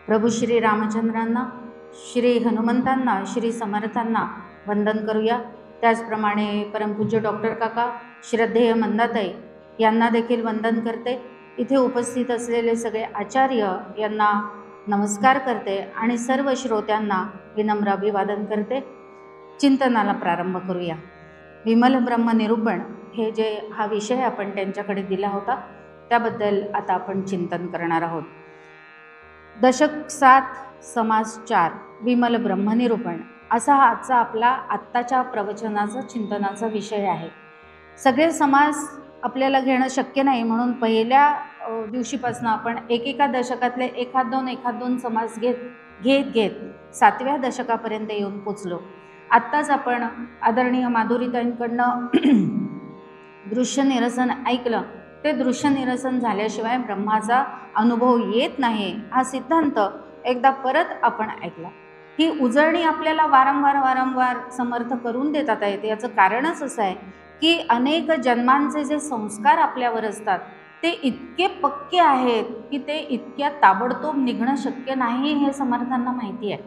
प्रभू श्री रामचंद्रांना, श्री हनुमंतांना, श्री समर्थांना वंदन करूया। त्याचप्रमाणे परमपूज्य डॉक्टर काका, श्रद्धेय मंदाताई यांना देखील वंदन करते। इथे उपस्थित असलेले सगळे आचार्य यांना नमस्कार करते आणि सर्व श्रोत्यांना विनम्र अभिवादन करते। चिंतनाला प्रारंभ करूया। विमल ब्रह्म निरूपण हे जे हा विषय आपण त्यांच्याकडे दिला होता त्याबद्दल आता आपण चिंतन करणार आहोत। दशक 7 समास 4 विमल ब्रह्मनिरूपण असा हा आजचा आपला आत्ताच्या प्रवचनाचा चिंतनाचा विषय आहे। सगळे समास आपल्याला घेणं शक्य नाही, म्हणून पहिल्या दिवशीपासून आपण एकेका दशकातले एखाद दोन समास घेत 7व्या दशकापर्यंत येऊन पोचलो। आत्ताच आपण आदरणीय माधुरीताईंकडनं दृश्य निरसन ऐकलं। ते दृश्य निरसन झाल्याशिवाय ब्रह्माचा अनुभव येत नाही हा सिद्धांत एकदा परत आपण ऐकला। ही उजळणी आपल्याला वारंवार समर्थ करून देतात येते। याचं कारणच असं आहे की अनेक जन्मांचे जे संस्कार आपल्यावर असतात ते इतके पक्के आहेत की ते इतक्या ताबडतोब निघणं शक्य नाही हे समर्थांना माहिती आहे।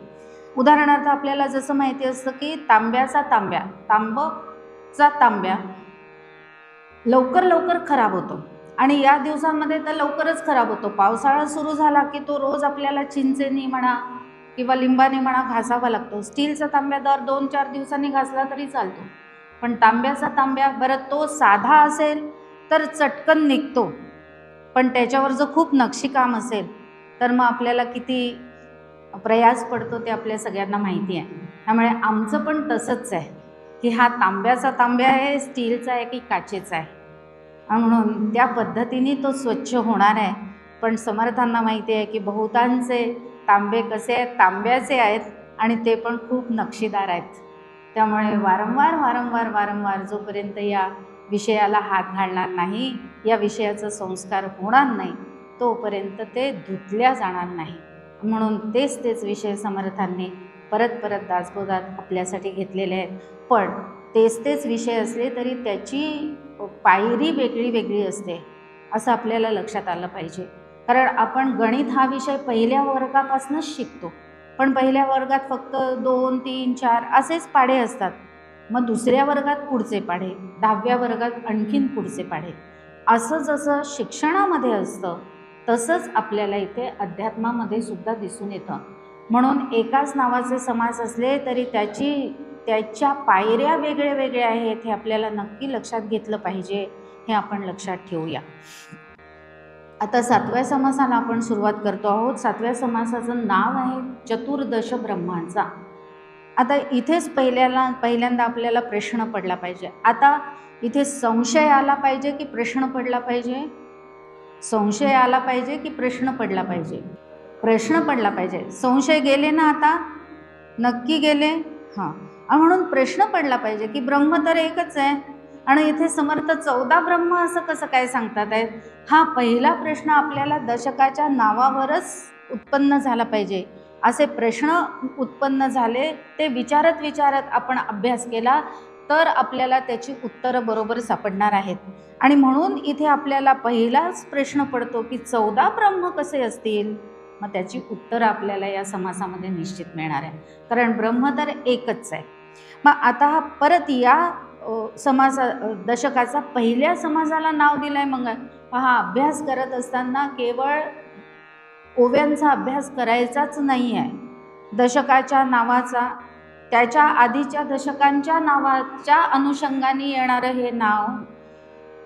उदाहरणार्थ आपल्याला जसं माहिती असतं की तांब्याचा तांब्या लवकर खराब होतो आणि या दिवसांमध्ये तर लवकरच खराब होतो। पावसाळा सुरू झाला की तो रोज आपल्याला चिंचेनी म्हणा किंवा लिंबाने म्हणा घासावा लागतो। स्टीलचा तांब्या दर 2-4 दिवसांनी घासला तरी चालतो, पण तांब्याचा तांब्या बरं तो साधा असेल तर चटकन निघतो, पण त्याच्यावर जर खूप नक्षीकाम असेल तर मग आपल्याला किती प्रयास पडतो ते आपल्या सगळ्यांना माहिती आहे। त्यामुळे आमचं पण तसंच आहे की हा तांब्याचा तांब्या आहे, स्टीलचा आहे की काचेचा आहे, म्हणून त्या पद्धतीने तो स्वच्छ होणार आहे। पण समर्थांना माहिती आहे की बहुतांचे तांबे कसे आहेत, तांब्याचे आहेत आणि ते पण खूप नक्षीदार आहेत। त्यामुळे वारंवार जोपर्यंत या विषयाला हात घालणार नाही, या विषयाचा संस्कार होणार नाही, तोपर्यंत ते धुतल्या जाणार नाही। म्हणून तेच विषय समर्थांनी परत दासबोधात आपल्यासाठी घेतलेले आहेत। पण तेच विषय असले तरी त्याची पायरी वेगळी असते असं आपल्याला लक्षात आलं पाहिजे। कारण आपण गणित हा विषय पहिल्या वर्गापासूनच शिकतो, पण पहिल्या वर्गात फक्त 2, 3, 4 असेच पाढे असतात। मग दुसऱ्या वर्गात पुढचे पाढे, 10व्या वर्गात आणखीन पुढचे पाढे, असं जसं शिक्षणामध्ये असतं तसंच आपल्याला इथे अध्यात्मामध्ये सुद्धा दिसून येतं। म्हणून एकाच नावाचे समास असले तरी त्याच्या पायऱ्या वेगळ्या आहेत हे आपल्याला नक्की लक्षात घेतलं पाहिजे, हे आपण लक्षात ठेवूया। आता 7व्या समासाला आपण सुरुवात करतो आहोत। 7व्या समासाचं नाव आहे चतुर्दश ब्रह्मांचा। आता इथेच पहिल्यांदा आपल्याला प्रश्न पडला पाहिजे। आता इथे संशय आला पाहिजे की प्रश्न पडला पाहिजे? संशय आला पाहिजे की प्रश्न पडला पाहिजे? प्रश्न पडला पाहिजे। संशय गेले ना आता? नक्की गेले? हां, म्हणून प्रश्न पडला पाहिजे की ब्रह्म तर एकच आहे आणि इथे समर्थ 14 ब्रह्म असं कसं काय सांगतात आहेत? हा पहिला प्रश्न आपल्याला दशकाच्या नावावरच उत्पन्न झाला पाहिजे। असे प्रश्न उत्पन्न झाले, ते विचारत आपण अभ्यास केला तर आपल्याला त्याची उत्तरं बरोबर सापडणार आहेत। आणि म्हणून इथे आपल्याला पहिलाच प्रश्न पडतो की 14 ब्रह्म कसे असतील? मग त्याची उत्तरं आपल्याला या समासामध्ये निश्चित मिळणार आहे, कारण ब्रह्म तर एकच आहे। मग आता हा परत या दशकाचा पहिल्या समासाला नाव दिलंय। मग हा अभ्यास करत असताना केवळ ओव्यांचा अभ्यास करायचाच नाही आहे। दशकाच्या नावाचा, त्याच्या आधीच्या दशकांच्या नावाच्या अनुषंगाने येणारं हे नाव,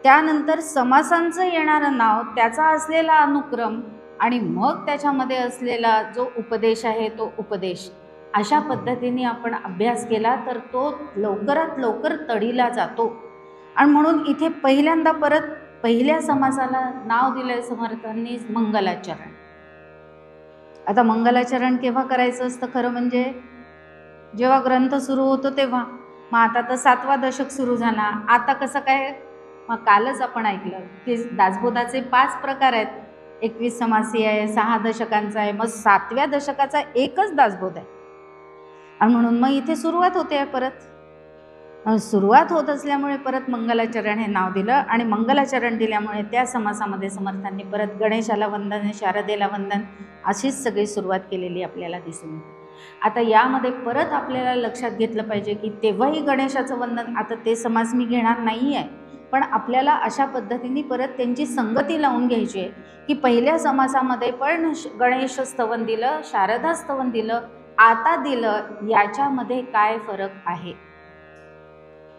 त्यानंतर समासांचं येणारं नाव, त्याचा असलेला अनुक्रम आणि मग त्याच्यामध्ये असलेला जो उपदेश आहे तो उपदेश, अशा पद्धतीने आपण अभ्यास केला तर तो लवकरात लवकर तडीला जातो। आणि म्हणून इथे पहिल्यांदा परत पहिल्या समासाला नाव दिलंय समर्थांनी मंगलाचरण। आता मंगलाचरण केव्हा करायचं असतं खरं म्हणजे? जेव्हा ग्रंथ सुरू होतो तेव्हा। मग आता तर 7वा दशक सुरू झाला, आता कसं काय? मग कालच आपण ऐकलं की दासबोधाचे 5 प्रकार आहेत। 21 समासी आहे, 6 दशकांचा आहे, मग 7व्या दशकाचा एकच दासबोध आहे। आणि म्हणून मग इथे सुरुवात होते परत। सुरुवात होत असल्यामुळे परत मंगलाचरण हे नाव दिलं आणि मंगलाचरण दिल्यामुळे त्या समासामध्ये समर्थांनी परत गणेशाला वंदन, शारदेला वंदन अशीच सगळी सुरुवात केलेली आपल्याला दिसून येते. आता यामध्ये परत आपल्याला लक्षात घेतलं पाहिजे की तेव्हाही गणेशाचं वंदन, आता ते समास मी घेणार नाही आहे, पण आपल्याला अशा पद्धतीने परत त्यांची संगती लावून घ्यायची आहे की पहिल्या समासामध्ये पण गणेश स्तवन दिलं, शारदा स्तवन दिलं, आता दिलं, याच्यामध्ये काय फरक आहे.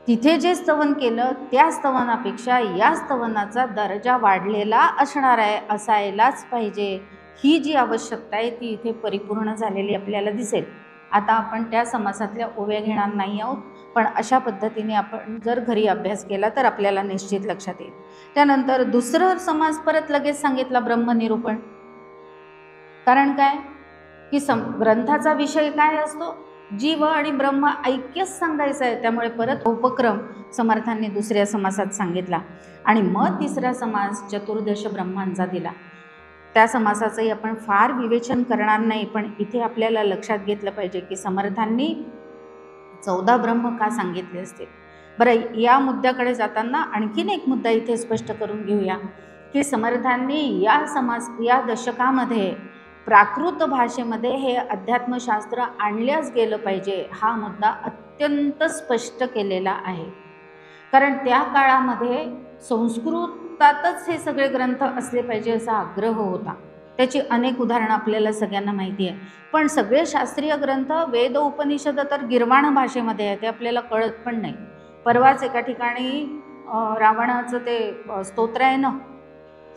तिथे जे स्तवन केलं त्या स्तवनापेक्षा या स्तवनाचा दर्जा वाढलेला असणार आहे, असायलाच पाहिजे. ही जी आवश्यकता आहे ती इथे परिपूर्ण झालेली आपल्याला दिसेल. आता आपण त्या समासातल्या ओव्या घेणार नाही आहोत, पण अशा पद्धतीने आपण जर घरी अभ्यास केला तर आपल्याला निश्चित लक्षात येईल. त्यानंतर दुसरं समास परत लगेच सांगितला ब्रह्मनिरूपण. कारण काय की ग्रंथाचा विषय काय असतो, जीव आणि ब्रह्म ऐक्यच सांगायचं आहे, त्यामुळे परत उपक्रम समर्थांनी दुसऱ्या समासात सांगितला. आणि मग तिसरा समास चतुर्दश ब्रह्मांचा दिला. त्या समासाचंही आपण फार विवेचन करणार नाही, पण इथे आपल्याला लक्षात घेतलं पाहिजे की समर्थांनी 14 ब्रह्म का सांगितले असते. बरं, या मुद्द्याकडे जाताना आणखीन एक मुद्दा इथे स्पष्ट करून घेऊया की समर्थांनी या दशकामध्ये प्राकृत भाषेमध्ये हे अध्यात्मशास्त्र आणल्याच गेलं पाहिजे, हा मुद्दा अत्यंत स्पष्ट केलेला आहे. कारण त्या काळामध्ये संस्कृतातच हे सगळे ग्रंथ असले पाहिजे असा आग्रह होता. त्याची अनेक उदाहरणं आपल्याला सगळ्यांना माहिती आहे. पण सगळे शास्त्रीय ग्रंथ, वेद उपनिषद तर गिरवाण भाषेमध्ये आहे, ते आपल्याला कळत पण नाही. परवाच एका ठिकाणी रावणाचं ते स्तोत्र आहे ना,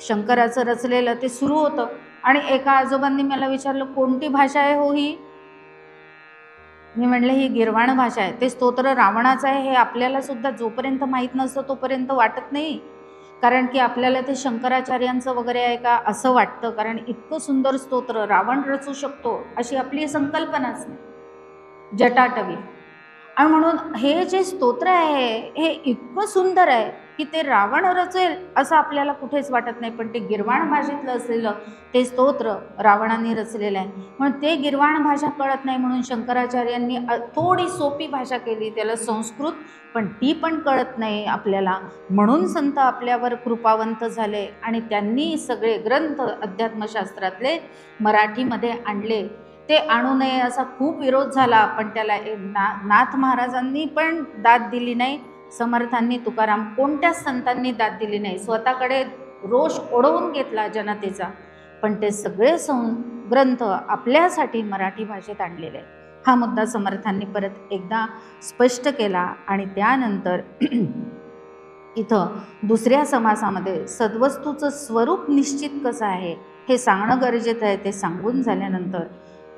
शंकराचं रचलेलं, ते सुरू होतं आणि एका आजोबांनी मला विचारलं, कोणती भाषा आहे हो ही? मी म्हणलं ही गिरवाण भाषा आहे. ते स्तोत्र रावणाचं आहे हे आपल्याला सुद्धा जोपर्यंत माहीत नसतं तोपर्यंत वाटत नाही, कारण की आपल्याला ते शंकराचार्यांचं वगैरे आहे का असं वाटतं, कारण इतकं सुंदर स्तोत्र रावण रचू शकतो अशी आपली संकल्पनाच नाही, जटाटवी. आणि म्हणून हे जे स्तोत्र आहे हे इतकं सुंदर आहे की ते रावण रचेल असं आपल्याला कुठेच वाटत नाही, पण ते गिरवाण भाषेतलं असलेलं ते स्तोत्र रावणाने रचलेलं आहे. म्हणून ते गिरवाण भाषा कळत नाही म्हणून शंकराचार्यांनी थोडी सोपी भाषा केली, त्याला संस्कृत, पण ती पण कळत नाही आपल्याला. म्हणून संत आपल्यावर कृपावंत झाले आणि त्यांनी सगळे ग्रंथ अध्यात्मशास्त्रातले मराठीमध्ये आणले. ते आणू नये असा खूप विरोध झाला, पण त्याला नाथ महाराजांनी पण दाद दिली नाही, समर्थांनी, तुकाराम, कोणत्याच संतांनी दाद दिली नाही. स्वतःकडे रोष ओढवून घेतला जनतेचा, पण ते सगळे ग्रंथ आपल्यासाठी मराठी भाषेत आणलेले. हा मुद्दा समर्थांनी परत एकदा स्पष्ट केला. आणि त्यानंतर इथं दुसऱ्या समासामध्ये सद्वस्तूचं स्वरूप निश्चित कसं आहे हे सांगणं गरजेचं आहे. ते सांगून झाल्यानंतर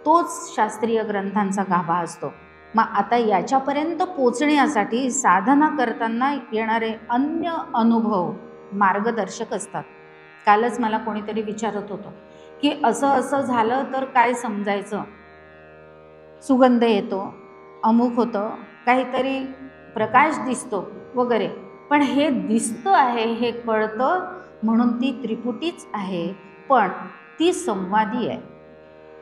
तोच शास्त्रीय ग्रंथांचा गाभा असतो. मग आता याच्यापर्यंत पोचण्यासाठी साधना करताना येणारे अन्य अनुभव मार्गदर्शक असतात. कालच मला कोणीतरी विचारत होतं की असं असं झालं तर काय समजायचं, सुगंध येतो, अमुक होतं, काहीतरी प्रकाश दिसतो वगैरे, पण हे दिसतं आहे, हे कळतं म्हणून ती त्रिपुटीच आहे, पण ती संवादी आहे.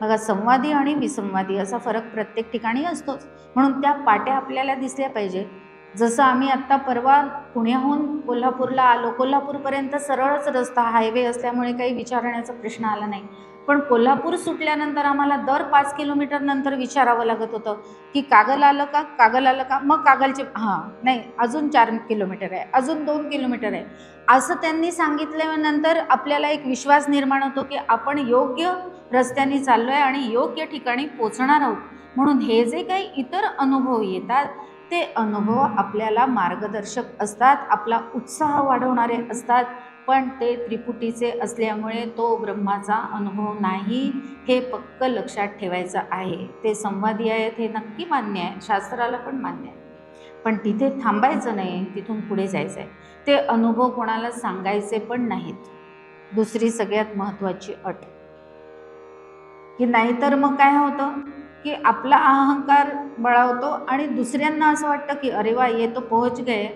बघा, संवादी आणि विसंवादी असा फरक प्रत्येक ठिकाणी असतोच. म्हणून त्या पाट्या आपल्याला दिसल्या पाहिजे. जसं आम्ही आत्ता परवा पुण्याहून कोल्हापूरला आलो, कोल्हापूरपर्यंत सरळच रस्ता, हायवे असल्यामुळे काही विचारण्याचा प्रश्न आला नाही. पण कोल्हापूर सुटल्यानंतर आम्हाला दर 5 किलोमीटर नंतर विचारावं लागत होतं की कागल आलं का, कागल आलं का, मग कागलचे नाही, अजून 4 किलोमीटर आहे, अजून 2 किलोमीटर आहे, असं त्यांनी सांगितल्यानंतर आपल्याला एक विश्वास निर्माण होतो की आपण योग्य रस्त्याने चाललो आहे आणि योग्य ठिकाणी पोचणार आहोत. म्हणून हे जे काही इतर अनुभव येतात ते अनुभव आपल्याला मार्गदर्शक असतात, आपला उत्साह वाढवणारे असतात, पण ते त्रिपुटीचे असल्यामुळे तो ब्रह्माचा अनुभव नाही, हे पक्क लक्षात ठेवायचं आहे. ते संवादी आहेत हे नक्की मान्य आहे, शास्त्राला पण मान्य आहे, पण तिथे थांबायचं नाही, तिथून पुढे जायचं आहे. ते अनुभव कोणाला सांगायचे पण नाहीत. दुसरी सगळ्यात महत्त्वाची अट की नाहीतर मग काय होतं की आपला अहंकार बळावतो आणि दुसऱ्यांना असं वाटतं की अरे वा, ये तो पोहोच गए,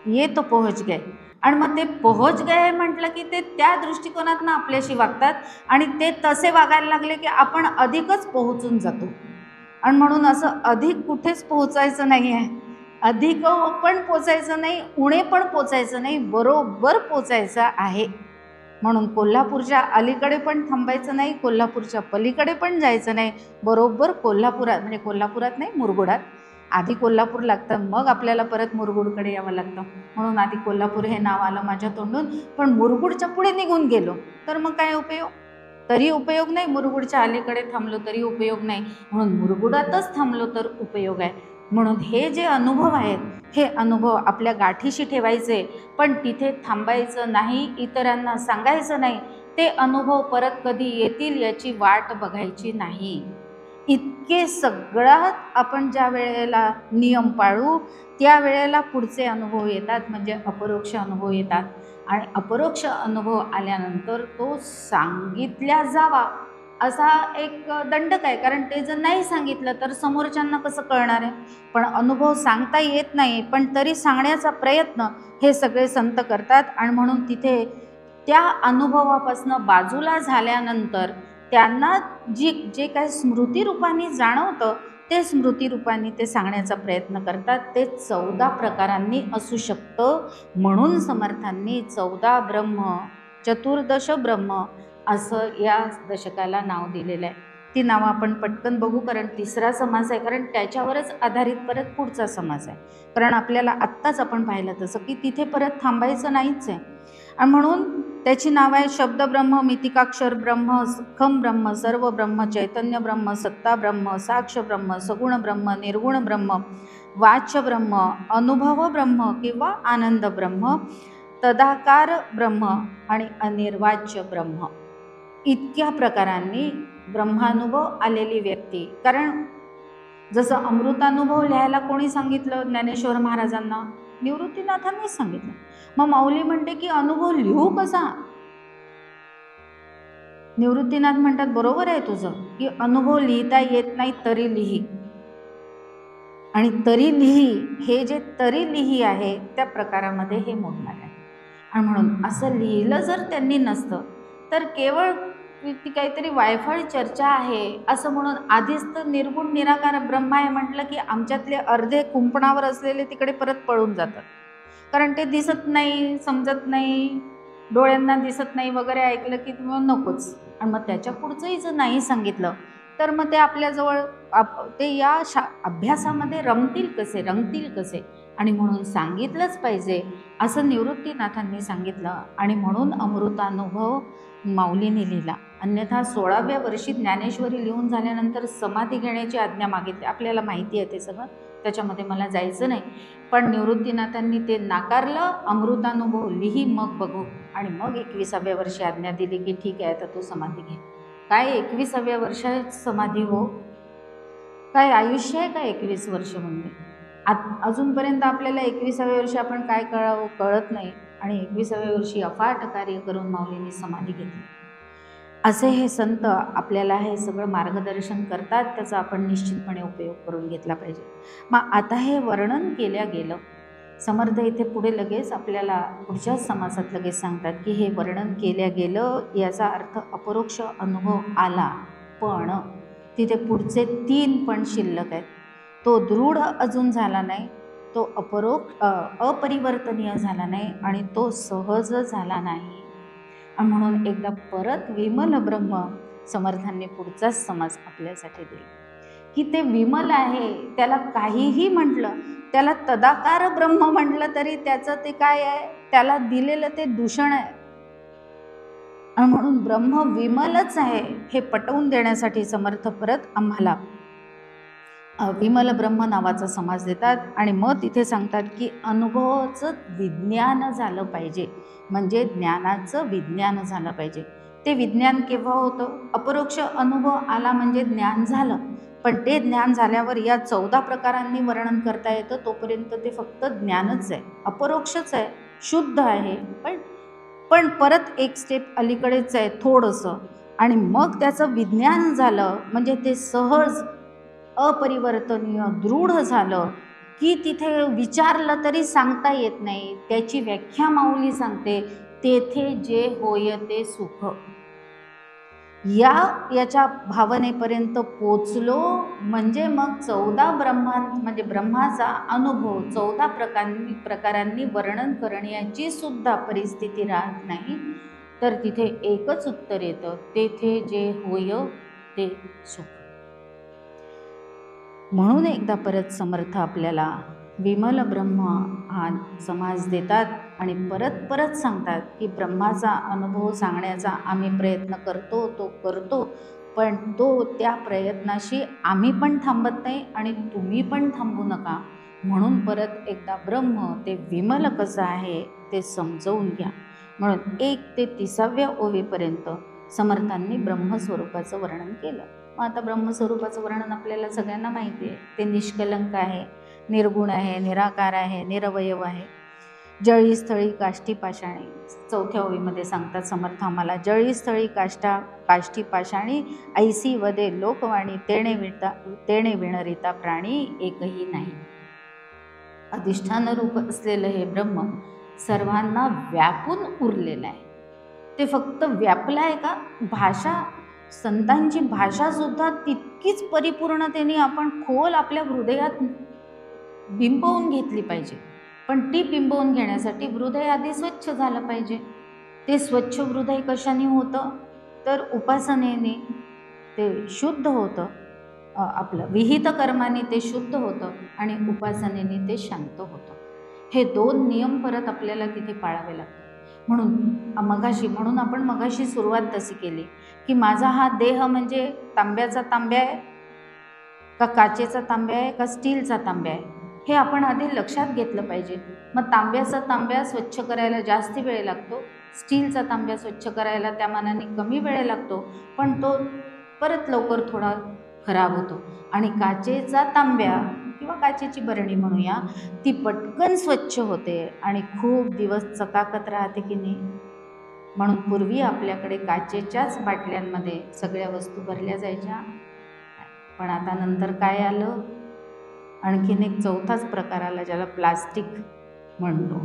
ये तो पोहोच गए. आणि मग ते पोहोच गए म्हटलं की ते त्या दृष्टिकोनातनं आपल्याशी वागतात आणि ते तसे वागायला लागले की आपण अधिकच पोहोचून जातो. आणि म्हणून असं अधिक कुठेच पोहोचायचं नाही आहे. अधिक पण पोचायचं नाही, उणे पण पोचायचं नाही, बरोबर पोचायचं आहे. म्हणून कोल्हापूरच्या अलीकडे पण थांबायचं नाही, कोल्हापूरच्या पलीकडे पण जायचं नाही, बरोबर कोल्हापुरात, म्हणजे कोल्हापुरात नाही, मुरगुडात. आधी कोल्हापूर लागतं, मग आपल्याला परत मुरगुडकडे यावं लागतं. म्हणून आधी कोल्हापूर हे नाव आलं माझ्या तोंडून. पण मुरगुडच्या पुढे निघून गेलो तर मग काय उपयोग? तरी उपयोग नाही. मुरगुडच्या अलीकडे थांबलो तरी उपयोग नाही. म्हणून मुरगुडातच थांबलो तर उपयोग आहे. म्हणून हे जे अनुभव आहेत, हे अनुभव आपल्या गाठीशी ठेवायचे, पण तिथे थांबायचं नाही, इतरांना सांगायचं नाही. ते अनुभव परत कधी येतील याची वाट बघायची नाही. इतके सगळ्यात आपण ज्या वेळेला नियम पाळू त्या वेळेला पुढचे अनुभव येतात, म्हणजे अपरोक्ष अनुभव येतात. आणि अपरोक्ष अनुभव आल्यानंतर तो सांगितल्या जावा असा एक दंडक आहे. कारण ते जर नाही सांगितलं तर समोरच्यांना कसं कळणार आहे? पण अनुभव सांगता येत नाही, पण तरी सांगण्याचा प्रयत्न हे सगळे संत करतात. आणि म्हणून तिथे त्या अनुभवापासून बाजूला झाल्यानंतर त्यांना जे काही स्मृतिरूपाने जाणवतं ते स्मृतिरूपाने ते सांगण्याचा प्रयत्न करतात. ते 14 प्रकारांनी असू शकतं. म्हणून समर्थांनी 14 ब्रह्म, चतुर्दश ब्रह्म असं या दशकाला नाव दिलेलं आहे. ती नावं आपण पटकन बघू, कारण तिसरा समास आहे, कारण त्याच्यावरच आधारित परत पुढचा समास आहे. कारण आपल्याला आत्ताच आपण पाहिलं तसं की तिथे परत थांबायचं नाहीच आहे. आणि म्हणून त्याची नाव आहे शब्द ब्रह्म, मितिकाक्षर ब्रह्म, सखम ब्रह्म, सर्व ब्रह्म, चैतन्य ब्रह्म, सत्ता ब्रह्म, साक्ष ब्रह्म, सगुण ब्रह्म, निर्गुण ब्रह्म, वाच्य ब्रह्म, अनुभव ब्रह्म किंवा आनंद ब्रह्म, तदाकार ब्रह्म आणि अनिर्वाच्य ब्रह्म. इतक्या प्रकारांनी ब्रह्मानुभव आलेली व्यक्ती. कारण जसं अमृतानुभव लिहायला कोणी सांगितलं? ज्ञानेश्वर महाराजांना, निवृत्तीनाथांनीच सांगितलं. मग माऊली म्हणते की अनुभव लिहू कसा? निवृत्तीनाथ म्हणतात बरोबर आहे तुझं, की अनुभव लिहिता येत नाही तरी लिही. आणि तरी लिही, हे जे तरी लिही आहे त्या प्रकारामध्ये हे मोडणार आहे. आणि म्हणून असं लिहिलं जर त्यांनी नसतं तर केवळ ती काहीतरी वायफळ चर्चा आहे असं म्हणून आधीच तर निर्गुण निराकार ब्रह्म आहे म्हटलं की आमच्यातले अर्धे कुंपणावर असलेले तिकडे परत पळून जातात. कारण ते दिसत नाही, समजत नाही, डोळ्यांना दिसत नाही वगैरे ऐकलं की नकोच. आणि मग त्याच्या पुढचंही जर नाही सांगितलं तर मग ते आपल्याजवळ ते या अभ्यासामध्ये रंगतील कसे? आणि म्हणून सांगितलंच पाहिजे असं निवृत्तीनाथांनी सांगितलं. आणि म्हणून अमृतानुभव माऊलीने लिहिला. अन्यथा 16व्या वर्षी ज्ञानेश्वरी लिहून झाल्यानंतर समाधी घेण्याची आज्ञा मागितली. आपल्याला माहिती आहे ते सगळं, त्याच्यामध्ये मला जायचं नाही. पण निवृत्तीनाथांनी ते नाकारलं. अमृतानुभव लिही मग बघू. आणि मग 21व्या वर्षी आज्ञा दिली की ठीक आहे, आता तू समाधी घे. काय 21व्या वर्षात समाधी हो? काय आयुष्य आहे का 21 वर्ष? म्हणजे अजूनपर्यंत आपल्याला 21व्या वर्षी आपण काय करावं कळत नाही. आणि 21व्या वर्षी अफाट कार्य करून माऊलींनी समाधी घेतली. असे हे संत आपल्याला हे सगळं मार्गदर्शन करतात, त्याचा आपण निश्चितपणे उपयोग करून घेतला पाहिजे. मग आता हे वर्णन केलं गेलं. समर्थ इथे पुढे लगेच आपल्याला पुढच्याच समासात लगेच सांगतात की हे वर्णन केलं गेलं याचा अर्थ अपरोक्ष अनुभव आला, पण तिथे पुढचे 3 पण शिल्लक आहेत. तो दृढ अजून झाला नाही, तो अपरिवर्तनीय झाला नाही आणि तो सहज झाला नाही. म्हणून एकदा परत विमल ब्रह्म समर्थांनी पुढचाच समास आपल्यासाठी दिला की ते विमल आहे. त्याला काहीही म्हटलं, त्याला तदाकार ब्रह्म म्हटलं तरी त्याचं ते काय आहे, त्याला दिलेलं ते दूषण आहे. आणि म्हणून ब्रह्म विमलच आहे हे पटवून देण्यासाठी समर्थ परत आम्हाला विमल ब्रह्म नावाचा समास देतात. आणि मग तिथे सांगतात की अनुभवाचं विज्ञान झालं पाहिजे, म्हणजे ज्ञानाचं विज्ञान झालं पाहिजे. ते विज्ञान केव्हा होतं? अपरोक्ष अनुभव आला म्हणजे ज्ञान झालं. पण ते ज्ञान झाल्यावर या 14 प्रकारांनी वर्णन करता येतं. तोपर्यंत ते फक्त ज्ञानच आहे, अपरोक्षच आहे, शुद्ध आहे. पण परत एक स्टेप अलीकडेच आहे थोडंसं. आणि मग त्याचं विज्ञान झालं म्हणजे ते सहज अपरिवर्तनीय दृढ झालं की तिथे विचारलं तरी सांगता येत नाही. त्याची व्याख्या माऊली सांगते, तेथे जे होय ते सुख. याच्या भावनेपर्यंत पोचलो म्हणजे मग 14 म्हणजे ब्रह्माचा अनुभव 14 प्रकारांनी वर्णन करण्याची सुद्धा परिस्थिती राहत नाही, तर तिथे एकच उत्तर येतं, तेथे जे होय ते सुख. म्हणून एकदा परत समर्थ आपल्याला विमल ब्रह्म हा समाज देतात आणि परत परत सांगतात की ब्रह्माचा अनुभव सांगण्याचा आम्ही प्रयत्न करतो, पण त्या प्रयत्नाशी आम्ही पण थांबत नाही आणि तुम्ही पण थांबू नका. म्हणून परत एकदा ब्रह्म ते विमल कसं आहे ते समजवून घ्या. म्हणून 1 ते 30व्या ओवीपर्यंत समर्थांनी ब्रह्मस्वरूपाचं वर्णन केलं. मग आता ब्रह्मस्वरूपाचं वर्णन आपल्याला सगळ्यांना माहिती आहे. ते निष्कलंक आहे, निर्गुण आहे, निराकार आहे, निरवयव आहे. जळी स्थळी काष्टी पाषाणी 4थ्या ओवीमध्ये सांगतात समर्थ आम्हाला, जळी स्थळी काष्टी पाषाणी ऐसी वदे लोकवाणी तेणे विणरिता प्राणी एकही नाही. अधिष्ठान रूप असलेलं हे ब्रह्म सर्वांना व्यापून उरलेलं आहे. ते फक्त व्यापलं आहे का? भाषा, संतांची भाषा सुद्धा तितकीच परिपूर्णतेने आपण खोल आपल्या हृदयात बिंबवून घेतली पाहिजे. पण ती बिंबवून घेण्यासाठी हृदय आधी स्वच्छ झालं पाहिजे. ते स्वच्छ हृदय कशाने होतं? तर उपासनेने ते शुद्ध होतं. आपलं विहित कर्माने ते शुद्ध होतं आणि उपासनेने ते शांत होतं. हे 2 नियम परत आपल्याला तिथे पाळावे लागतात. म्हणून आपण मगाशी सुरुवात तशी केली की माझा हा देह म्हणजे तांब्याचा तांब्या आहे का काचेचा तांब्या आहे का स्टीलचा तांब्या आहे, हे आपण आधी लक्षात घेतलं पाहिजे. मग तांब्याचा तांब्या स्वच्छ करायला जास्त वेळ लागतो, स्टीलचा तांब्या स्वच्छ करायला त्या मानाने कमी वेळ लागतो, पण तो परत लवकर थोडा खराब होतो. आणि काचेचा तांब्या किंवा काचेची बरणी म्हणूया, ती पटकन स्वच्छ होते आणि खूप दिवस चकाकत राहते की नाही. म्हणून पूर्वी आपल्याकडे काचेच्याच बाटल्यांमध्ये सगळ्या वस्तू भरल्या जायच्या. पण आता नंतर काय आलं, आणखीन एक 4थाच प्रकार आला ज्याला प्लास्टिक म्हणतो.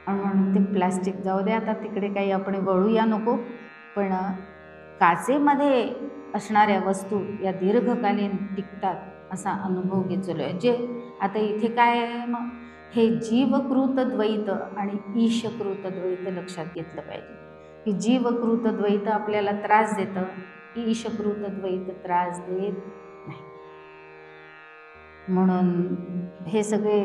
म्हणून ते प्लास्टिक जाऊ दे, आता तिकडे काही आपण वळूया नको. पण काचेमध्ये असणाऱ्या वस्तू या दीर्घकालीन टिकतात असा अनुभव घेतलो आहे. जे आता इथे काय आहे, मग हे जीवकृत द्वैत आणि ईशकृत द्वैत लक्षात घेतलं पाहिजे की जीवकृत द्वैत आपल्याला त्रास देतं, ईशकृत द्वैत त्रास देत नाही. म्हणून हे सगळे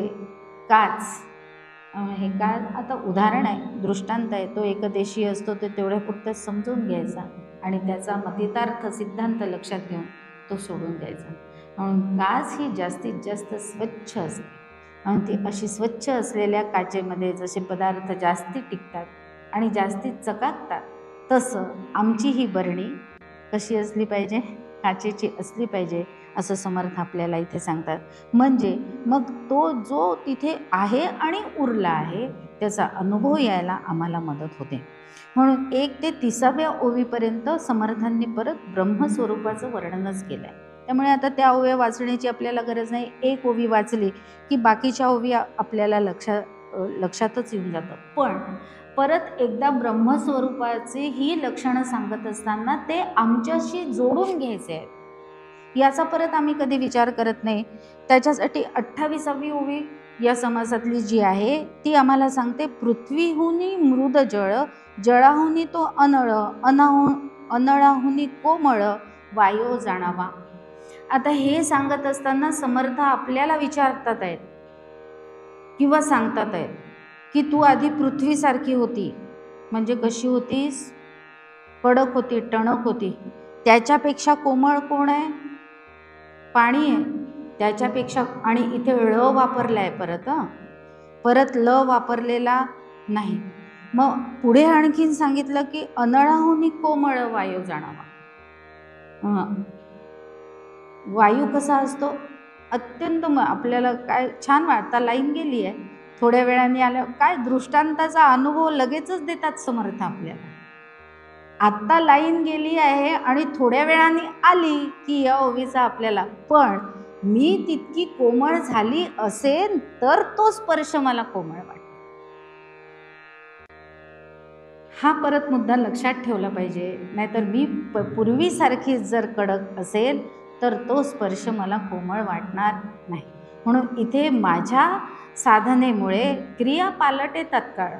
हे काच आता उदाहरण आहे, दृष्टांत आहे, तो एकदेशी असतो, ते तेवढ्यापुरतं समजून घ्यायचा आणि त्याचा मतितार्थ सिद्धांत लक्षात घेऊन तो सोडून द्यायचा. म्हणून काच ही जास्तीत जास्त स्वच्छ असते आणि ती अशी स्वच्छ असलेल्या काचेमध्ये जसे पदार्थ जास्ती टिकतात आणि जास्ती चकाकतात, तसं आमची ही बरणी कशी असली पाहिजे? काचेची असली पाहिजे असं समर्थ आपल्याला इथे सांगतात. म्हणजे मग तो जो तिथे आहे आणि उरला आहे त्याचा अनुभव यायला आम्हाला मदत होते. म्हणून 1 ते 30व्या ओवीपर्यंत समर्थांनी परत ब्रह्मस्वरूपाचं वर्णनच केलं आहे. त्यामुळे आता त्या ओव्या वाचण्याची आपल्याला गरज नाही. 1 ओवी वाचली की बाकीच्या ओवी आपल्याला लक्षातच येऊन जातं. पण परत एकदा ब्रह्मस्वरूपाचे ही लक्षणं सांगत असताना ते आमच्याशी जोडून घ्यायचे आहेत, याचा परत आम्ही कधी विचार करत नाही. त्याच्यासाठी 28वी ओवी या समासातली जी आहे ती आम्हाला सांगते, पृथ्वीहुनी मृद जळ, जळाहुनी तो अनळ, अनळाहुनी कोमळ, वायो जाणावा. आता हे सांगत असताना समर्थ आपल्याला विचारतात आहेत किंवा सांगतात आहेत की तू आधी पृथ्वीसारखी होती, म्हणजे कशी होतीस? कडक होती, टणक होती. त्याच्यापेक्षा कोमळ कोण आहे? पाणी आहे. त्याच्यापेक्षा, आणि इथे ळ वापरला आहे परत ल वापरलेला नाही. मग पुढे आणखीन सांगितलं की अनळाहुनी कोमळ वायू जाणावा. वायू कसा असतो? अत्यंत आपल्याला काय छान वाटतं, लाईन गेली आहे, थोड्या वेळाने आलं काय, दृष्टांताचा अनुभव लगेचच देतात समर्थ आपल्याला. आत्ता लाईन गेली आहे आणि थोड्या वेळाने आली की या ओवीचा आपल्याला, पण मी तितकी कोमळ झाली असेल तर तो स्पर्श मला कोमळ वाटतो. हा परत मुद्दा लक्षात ठेवला पाहिजे. नाहीतर मी पूर्वीसारखीच जर कडक असेल तर तो स्पर्श मला कोमळ वाटणार नाही. म्हणून इथे माझ्या साधनेमुळे क्रिया पालटे तत्काळ.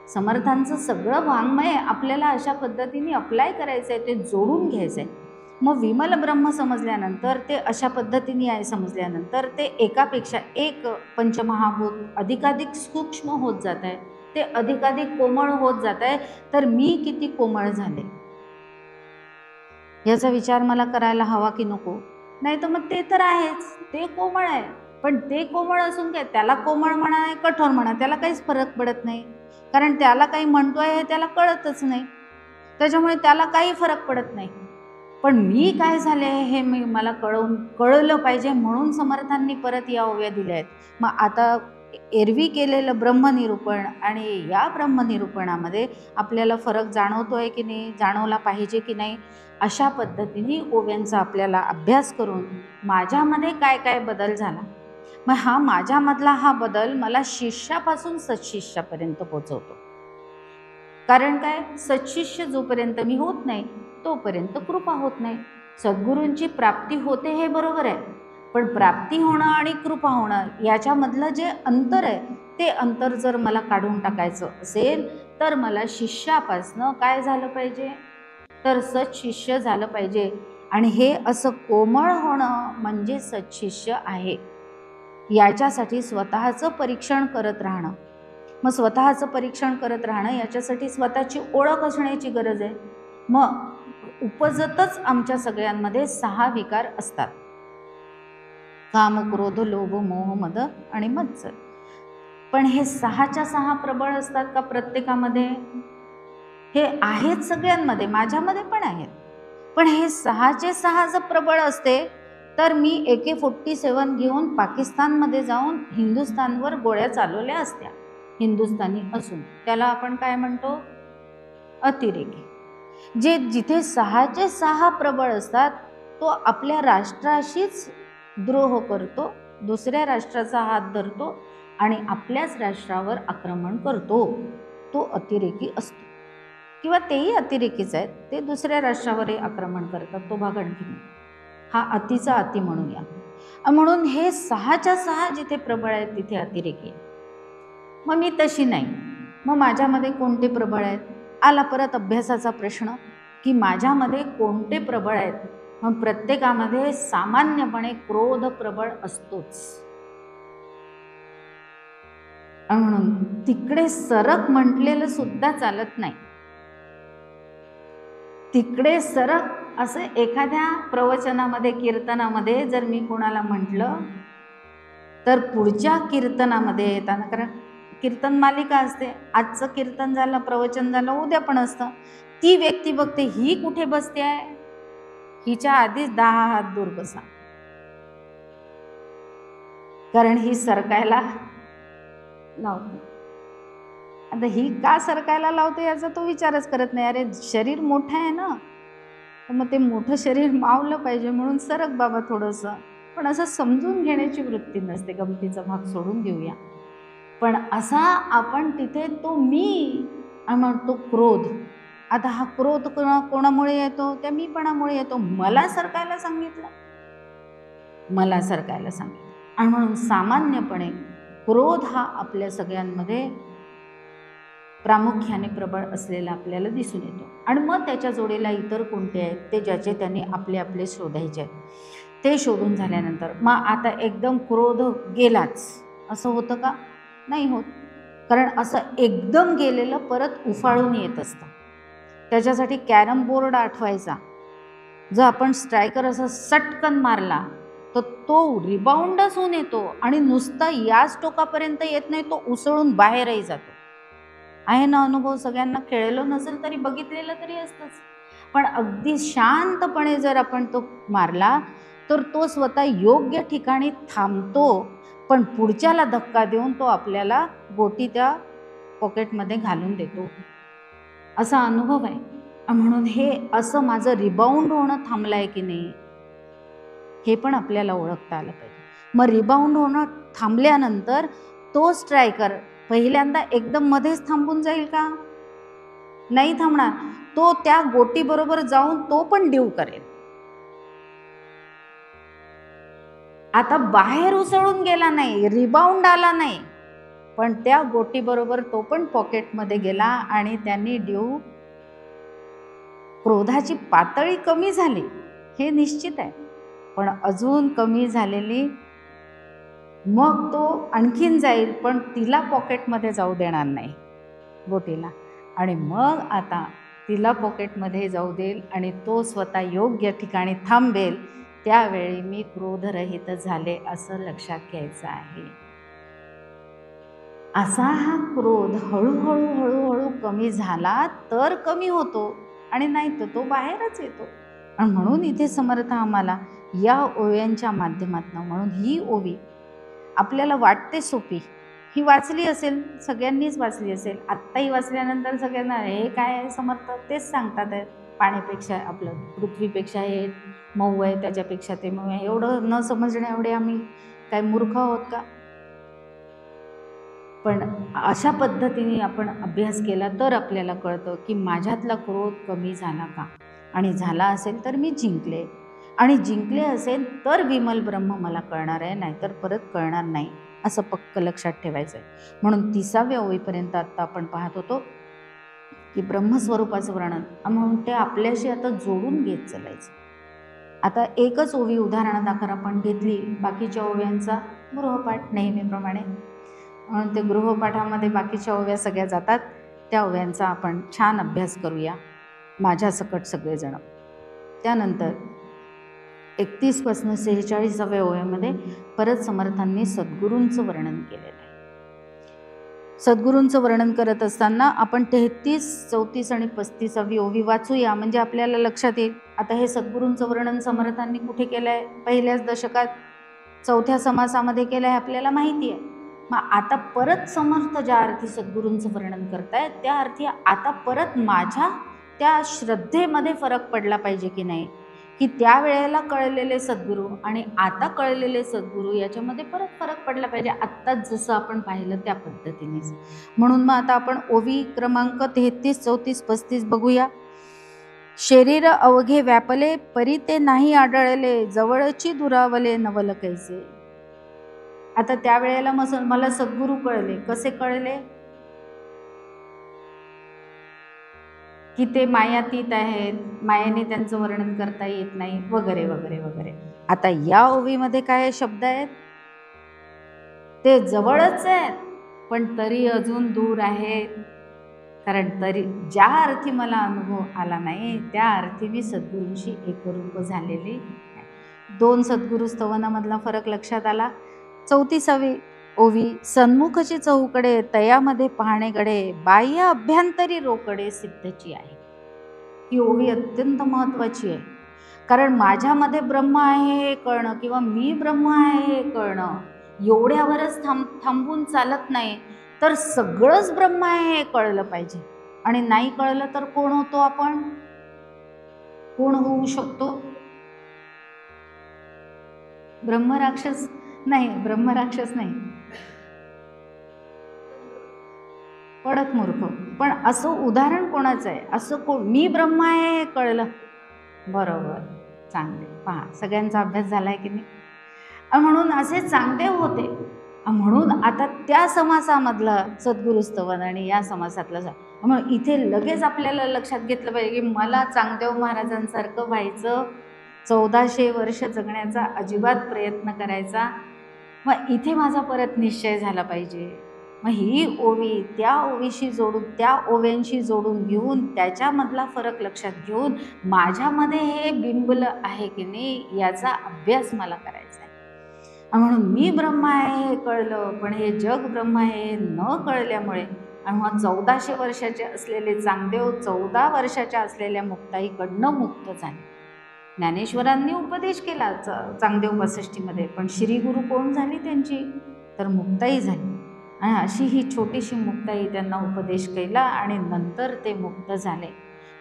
समर्थांचं सगळं वाङ्मय आपल्याला अशा पद्धतीने अप्लाय करायचं आहे, ते जोडून घ्यायचं आहे. मग विमल ब्रह्म समजल्यानंतर, ते अशा पद्धतीने आहे समजल्यानंतर, ते एकापेक्षा एक पंचमहाभूत अधिकाधिक सूक्ष्म होत जात आहे, ते अधिकाधिक कोमळ होत जात आहे. तर मी किती कोमळ झाले याचा विचार मला करायला हवा की नको? नाही तर मग ते तर आहेच, ते कोमळ आहे, पण ते कोमळ असून काय, त्याला कोमळ म्हणा नाही कठोर म्हणा, त्याला काहीच फरक पडत नाही. कारण त्याला काही म्हणतोय हे त्याला कळतच नाही, त्याच्यामुळे त्याला काही फरक पडत नाही. पण मी काय झाले हे मला कळलं पाहिजे, म्हणून समर्थांनी परत या ओव्या दिल्या आहेत. मग आता एरवी केलेलं ब्रह्मनिरूपण आणि या ब्रह्मनिरूपणामध्ये आपल्याला फरक जाणवतोय की नाही, जाणवला पाहिजे की नाही, अशा पद्धतीने ओव्यांचा आपल्याला अभ्यास करून माझ्यामध्ये काय काय बदल झाला. मग हा माझ्यामधला हा बदल मला शिष्यापासून सत्शिष्यापर्यंत पोचवतो. कारण काय, सत्शिष्य जोपर्यंत मी होत नाही तोपर्यंत कृपा होत नाही. सद्गुरूंची प्राप्ती होते हे बरोबर आहे, पण प्राप्ती होणं आणि कृपा होणं याच्यामधलं जे अंतर आहे, ते अंतर जर मला काढून टाकायचं असेल तर मला शिष्यापासनं काय झालं पाहिजे, तर सत्शिष्य झालं पाहिजे. आणि हे असं कोमळ होणं म्हणजे सत्शिष्य आहे. याच्यासाठी स्वतःचं परीक्षण करत राहणं. मग स्वतःचं परीक्षण करत राहणं याच्यासाठी स्वतःची ओळख असण्याची गरज आहे. मग उपजतच आमच्या सगळ्यांमध्ये 6 विकार असतात: काम, क्रोध, लोभ, मोह, मद आणि मत्सर. पण हे 6च्या 6 प्रबळ असतात का प्रत्येकामध्ये? हे आहेत सगळ्यांमध्ये, माझ्यामध्ये पण आहेत. पण हे 6चे 6 जर प्रबळ असते तर मी AK-47 घेऊन पाकिस्तानमध्ये जाऊन हिंदुस्थानवर गोळ्या चालवल्या असत्या, हिंदुस्थानी असून. त्याला आपण काय म्हणतो? अतिरेकी. जिथे 6चे 6 प्रबळ असतात तो आपल्या राष्ट्राशीच द्रोह करतो, दुसऱ्या राष्ट्राचा हात धरतो आणि आपल्याच राष्ट्रावर आक्रमण करतो, तो अतिरेकी असतो. किंवा तेही अतिरेकीच आहेत, ते दुसऱ्या राष्ट्रावरही आक्रमण करतात, तो भाग आणखी. हा अतिचा अति म्हणूया. म्हणून हे 6च्या 6 जिथे प्रबळ आहेत तिथे अतिरेकी आहे. मग मी तशी नाही. मग माझ्यामध्ये कोणते प्रबळ आहेत? आला परत अभ्यासाचा प्रश्न की माझ्यामध्ये कोणते प्रबळ आहेत. मग प्रत्येकामध्ये सामान्यपणे क्रोध प्रबळ असतोच. म्हणून तिकडे सरक म्हटलेलं सुद्धा चालत नाही. तिकडे सरक असं एखाद्या प्रवचनामध्ये, कीर्तनामध्ये जर मी कोणाला म्हटलं तर पुढच्या कीर्तनामध्ये येताना, कारण कीर्तन मालिका असते, आजचं कीर्तन झालं, प्रवचन झालं, उद्या पण असतं, ती व्यक्ती बघते ही कुठे बसते आहे, हिच्या आधीच 10 हात दूर बसा, कारण ही सरकायला लावते. आता ही का सरकायला लावते याचा तो विचारच करत नाही. अरे शरीर मोठं आहे ना, तर मग ते मोठं शरीर मावलं पाहिजे म्हणून सरक बाबा थोडंसं. पण असं समजून घेण्याची वृत्ती नसते. गमतीचा भाग सोडून देऊया. पण असा आपण तिथे तो मी म्हणतो क्रोध. आता हा क्रोध कोणामुळे येतो? त्या मीपणामुळे येतो. मला सरकायला सांगितलं, मला सरकायला सांगितलं. आणि म्हणून सामान्यपणे क्रोध हा आपल्या सगळ्यांमध्ये प्रामुख्याने प्रबळ असलेला आपल्याला दिसून येतो. आणि मग त्याच्या जोडीला इतर कोणते आहेत ते ज्याचे त्यांनी आपले आपले शोधायचे आहेत. ते शोधून झाल्यानंतर मग आता एकदम क्रोध गेलाच असं होतं का? नाही होत. कारण असं एकदम गेलेलं परत उफाळून येत असतं. त्याच्यासाठी कॅरम बोर्ड आठवायचा. जर आपण स्ट्रायकर असं सटकन मारला तर तो रिबाउंडच होऊन येतो आणि नुसता याच टोकापर्यंत येत नाही, तो उसळून बाहेरही जातो. आहे ना अनुभव? सगळ्यांना खेळलो नसेल तरी बघितलेलं तरी असतंच. पण अगदी शांतपणे जर आपण तो मारला तर तो स्वतः योग्य ठिकाणी थांबतो, पण पुढच्याला धक्का देऊन तो आपल्याला गोटी त्या पॉकेटमध्ये घालून देतो. असा अनुभव आहे. म्हणून हे असं माझं रिबाउंड होणं थांबलं आहे की नाही हे पण आपल्याला ओळखता आलं पाहिजे. मग रिबाउंड होणं थांबल्यानंतर तो स्ट्रायकर पहिल्यांदा एकदम मध्येच थांबून जाईल का? नाही थांबणार, तो त्या गोटीबरोबर जाऊन तो पण डीव करेल. आता बाहेर उसळून गेला नाही, रिबाउंड आला नाही, पण त्या गोटीबरोबर तो पण पॉकेटमध्ये गेला आणि त्यांनी डीव, क्रोधाची पातळी कमी झाली हे निश्चित आहे, पण अजून कमी झालेली, मग तो आणखीन जाईल पण तिला पॉकेटमध्ये जाऊ देणार नाही गोटीला, आणि मग आता तिला पॉकेटमध्ये जाऊ देईल आणि तो स्वतः योग्य ठिकाणी थांबेल, त्यावेळी मी क्रोधरहित झाले असं लक्षात घ्यायचं आहे. असा हा क्रोध हळूहळू हळूहळू कमी झाला तर कमी होतो आणि नाही तर तो बाहेरच येतो. आणि म्हणून इथे समर्थ आम्हाला या ओव्यांच्या माध्यमातून, म्हणून ही ओवी आपल्याला वाटते सोपी, ही वाचली असेल, सगळ्यांनीच वाचली असेल, आत्ताही वाचल्यानंतर सगळ्यांना हे काय आहे समर्थ तेच सांगतात आहे, पाण्यापेक्षा आपलं पृथ्वीपेक्षा हे मऊ आहे, त्याच्यापेक्षा ते मऊ आहे, एवढं न समजणे एवढे आम्ही काय मूर्ख आहोत का? पण अशा पद्धतीने आपण अभ्यास केला तर आपल्याला कळतं की माझ्यातला क्रोध कमी झाला का, आणि झाला असेल तर मी जिंकले, आणि जिंकले असेल तर विमल ब्रह्म मला कळणार आहे, नाहीतर परत कळणार नाही, असं पक्क लक्षात ठेवायचं आहे. म्हणून 30व्या ओवीपर्यंत आत्ता आपण पाहत होतो की ब्रह्मस्वरूपाचं वर्णन, म्हणून ते आपल्याशी आता जोडून घेत चालायचं. आता एकच ओवी उदाहरणादाखल आपण घेतली, बाकीच्या ओव्यांचा गृहपाठ नेहमीप्रमाणे, म्हणून ते गृहपाठामध्ये बाकीच्या ओव्या सगळ्या जातात, त्या ओव्यांचा आपण छान अभ्यास करूया माझ्यासकट सगळेजण. त्यानंतर 31पासून 46व्या ओव्यामध्ये परत समर्थांनी सद्गुरूंचं वर्णन केलेलं आहे. सद्गुरूंचं वर्णन करत असताना आपण 33, 34 आणि 35वी ओवी वाचूया, म्हणजे आपल्याला लक्षात येईल. आता हे सद्गुरूंचं वर्णन समर्थांनी कुठे केलं आहे? पहिल्याच दशकात 4थ्या समासामध्ये केलं आहे, आपल्याला माहिती आहे. मग आता परत समर्थ ज्या अर्थी सद्गुरूंचं वर्णन करतायत त्या अर्थी आता परत माझ्या त्या श्रद्धेमध्ये फरक पडला पाहिजे की नाही, की त्यावेळेला कळलेले सद्गुरू आणि आता कळलेले सद्गुरू याच्यामध्ये परत फरक पडला पाहिजे, आत्ताच जसं आपण पाहिलं त्या पद्धतीनेच. म्हणून मग आता आपण ओवी क्रमांक 33, 34, 35 बघूया. शरीर अवघे व्यापले परी ते नाही आढळले, जवळची दुरावले नवल कैसे. आता त्यावेळेला मला सद्गुरू कळले. कसे कळले? की ते मायातीत आहेत, मायेने त्यांचं वर्णन करता येत नाही, वगैरे वगैरे वगैरे. आता या ओवीमध्ये काय शब्द आहेत? ते जवळच आहेत पण तरी अजून दूर आहेत, कारण तरी ज्या अर्थी मला अनुभव आला नाही त्या अर्थी मी सद्गुरूंशी एकरूप झालेली. 2 सद्गुरू स्तवनामधला फरक लक्षात आला. 34वी ओवी, सन्मुखची चहूकडे तयामध्ये पाहणे गडे, बाह्य अभ्यंतरी रोकडे सिद्धची आहे. ही ओवी अत्यंत महत्त्वाची आहे, कारण माझ्यामध्ये ब्रह्म आहे हे कळणं किंवा मी ब्रह्म आहे हे कळणं एवढ्यावरच थांबून चालत नाही, तर सगळंच ब्रह्म आहे हे कळलं पाहिजे. आणि नाही कळलं तर कोण होतो आपण? कोण होऊ शकतो? ब्रह्मराक्षस नाही, पडत मूर्ख. पण असं उदाहरण कोणाचं आहे? असं मी ब्रह्म आहे हे कळलं, बरोबर, चांगले, पहा सगळ्यांचा अभ्यास झालाय की नाही. म्हणून असे चांगदेव होते. म्हणून आता त्या समासामधलं सद्गुरू स्तवन आणि या समासातलं मग इथे लगेच आपल्याला लक्षात घेतलं पाहिजे की मला चांगदेव महाराजांसारखं व्हायचं, 1400 वर्ष जगण्याचा अजिबात प्रयत्न करायचा. मग इथे माझा परत निश्चय झाला पाहिजे. मग ही ओवी त्या ओवीशी जोडून, त्या ओव्यांशी जोडून घेऊन, त्याच्यामधला फरक लक्षात घेऊन माझ्यामध्ये हे बिंबलं आहे की नाही याचा अभ्यास मला करायचा आहे. म्हणून मी ब्रह्म आहे हे कळलं, पण हे जग ब्रह्म आहे न कळल्यामुळे, आणि मग 1400 वर्षाचे असलेले चांगदेव 14 वर्षाच्या असलेल्या मुक्ताईकडनं मुक्त झाले. ज्ञानेश्वरांनी उपदेश केला चांगदेव 65मध्ये, पण श्रीगुरु कोण झाली त्यांची? तर मुक्ताई झाली. आणि अशी ही छोटीशी मुक्ताई त्यांना उपदेश केला आणि नंतर ते मुक्त झाले.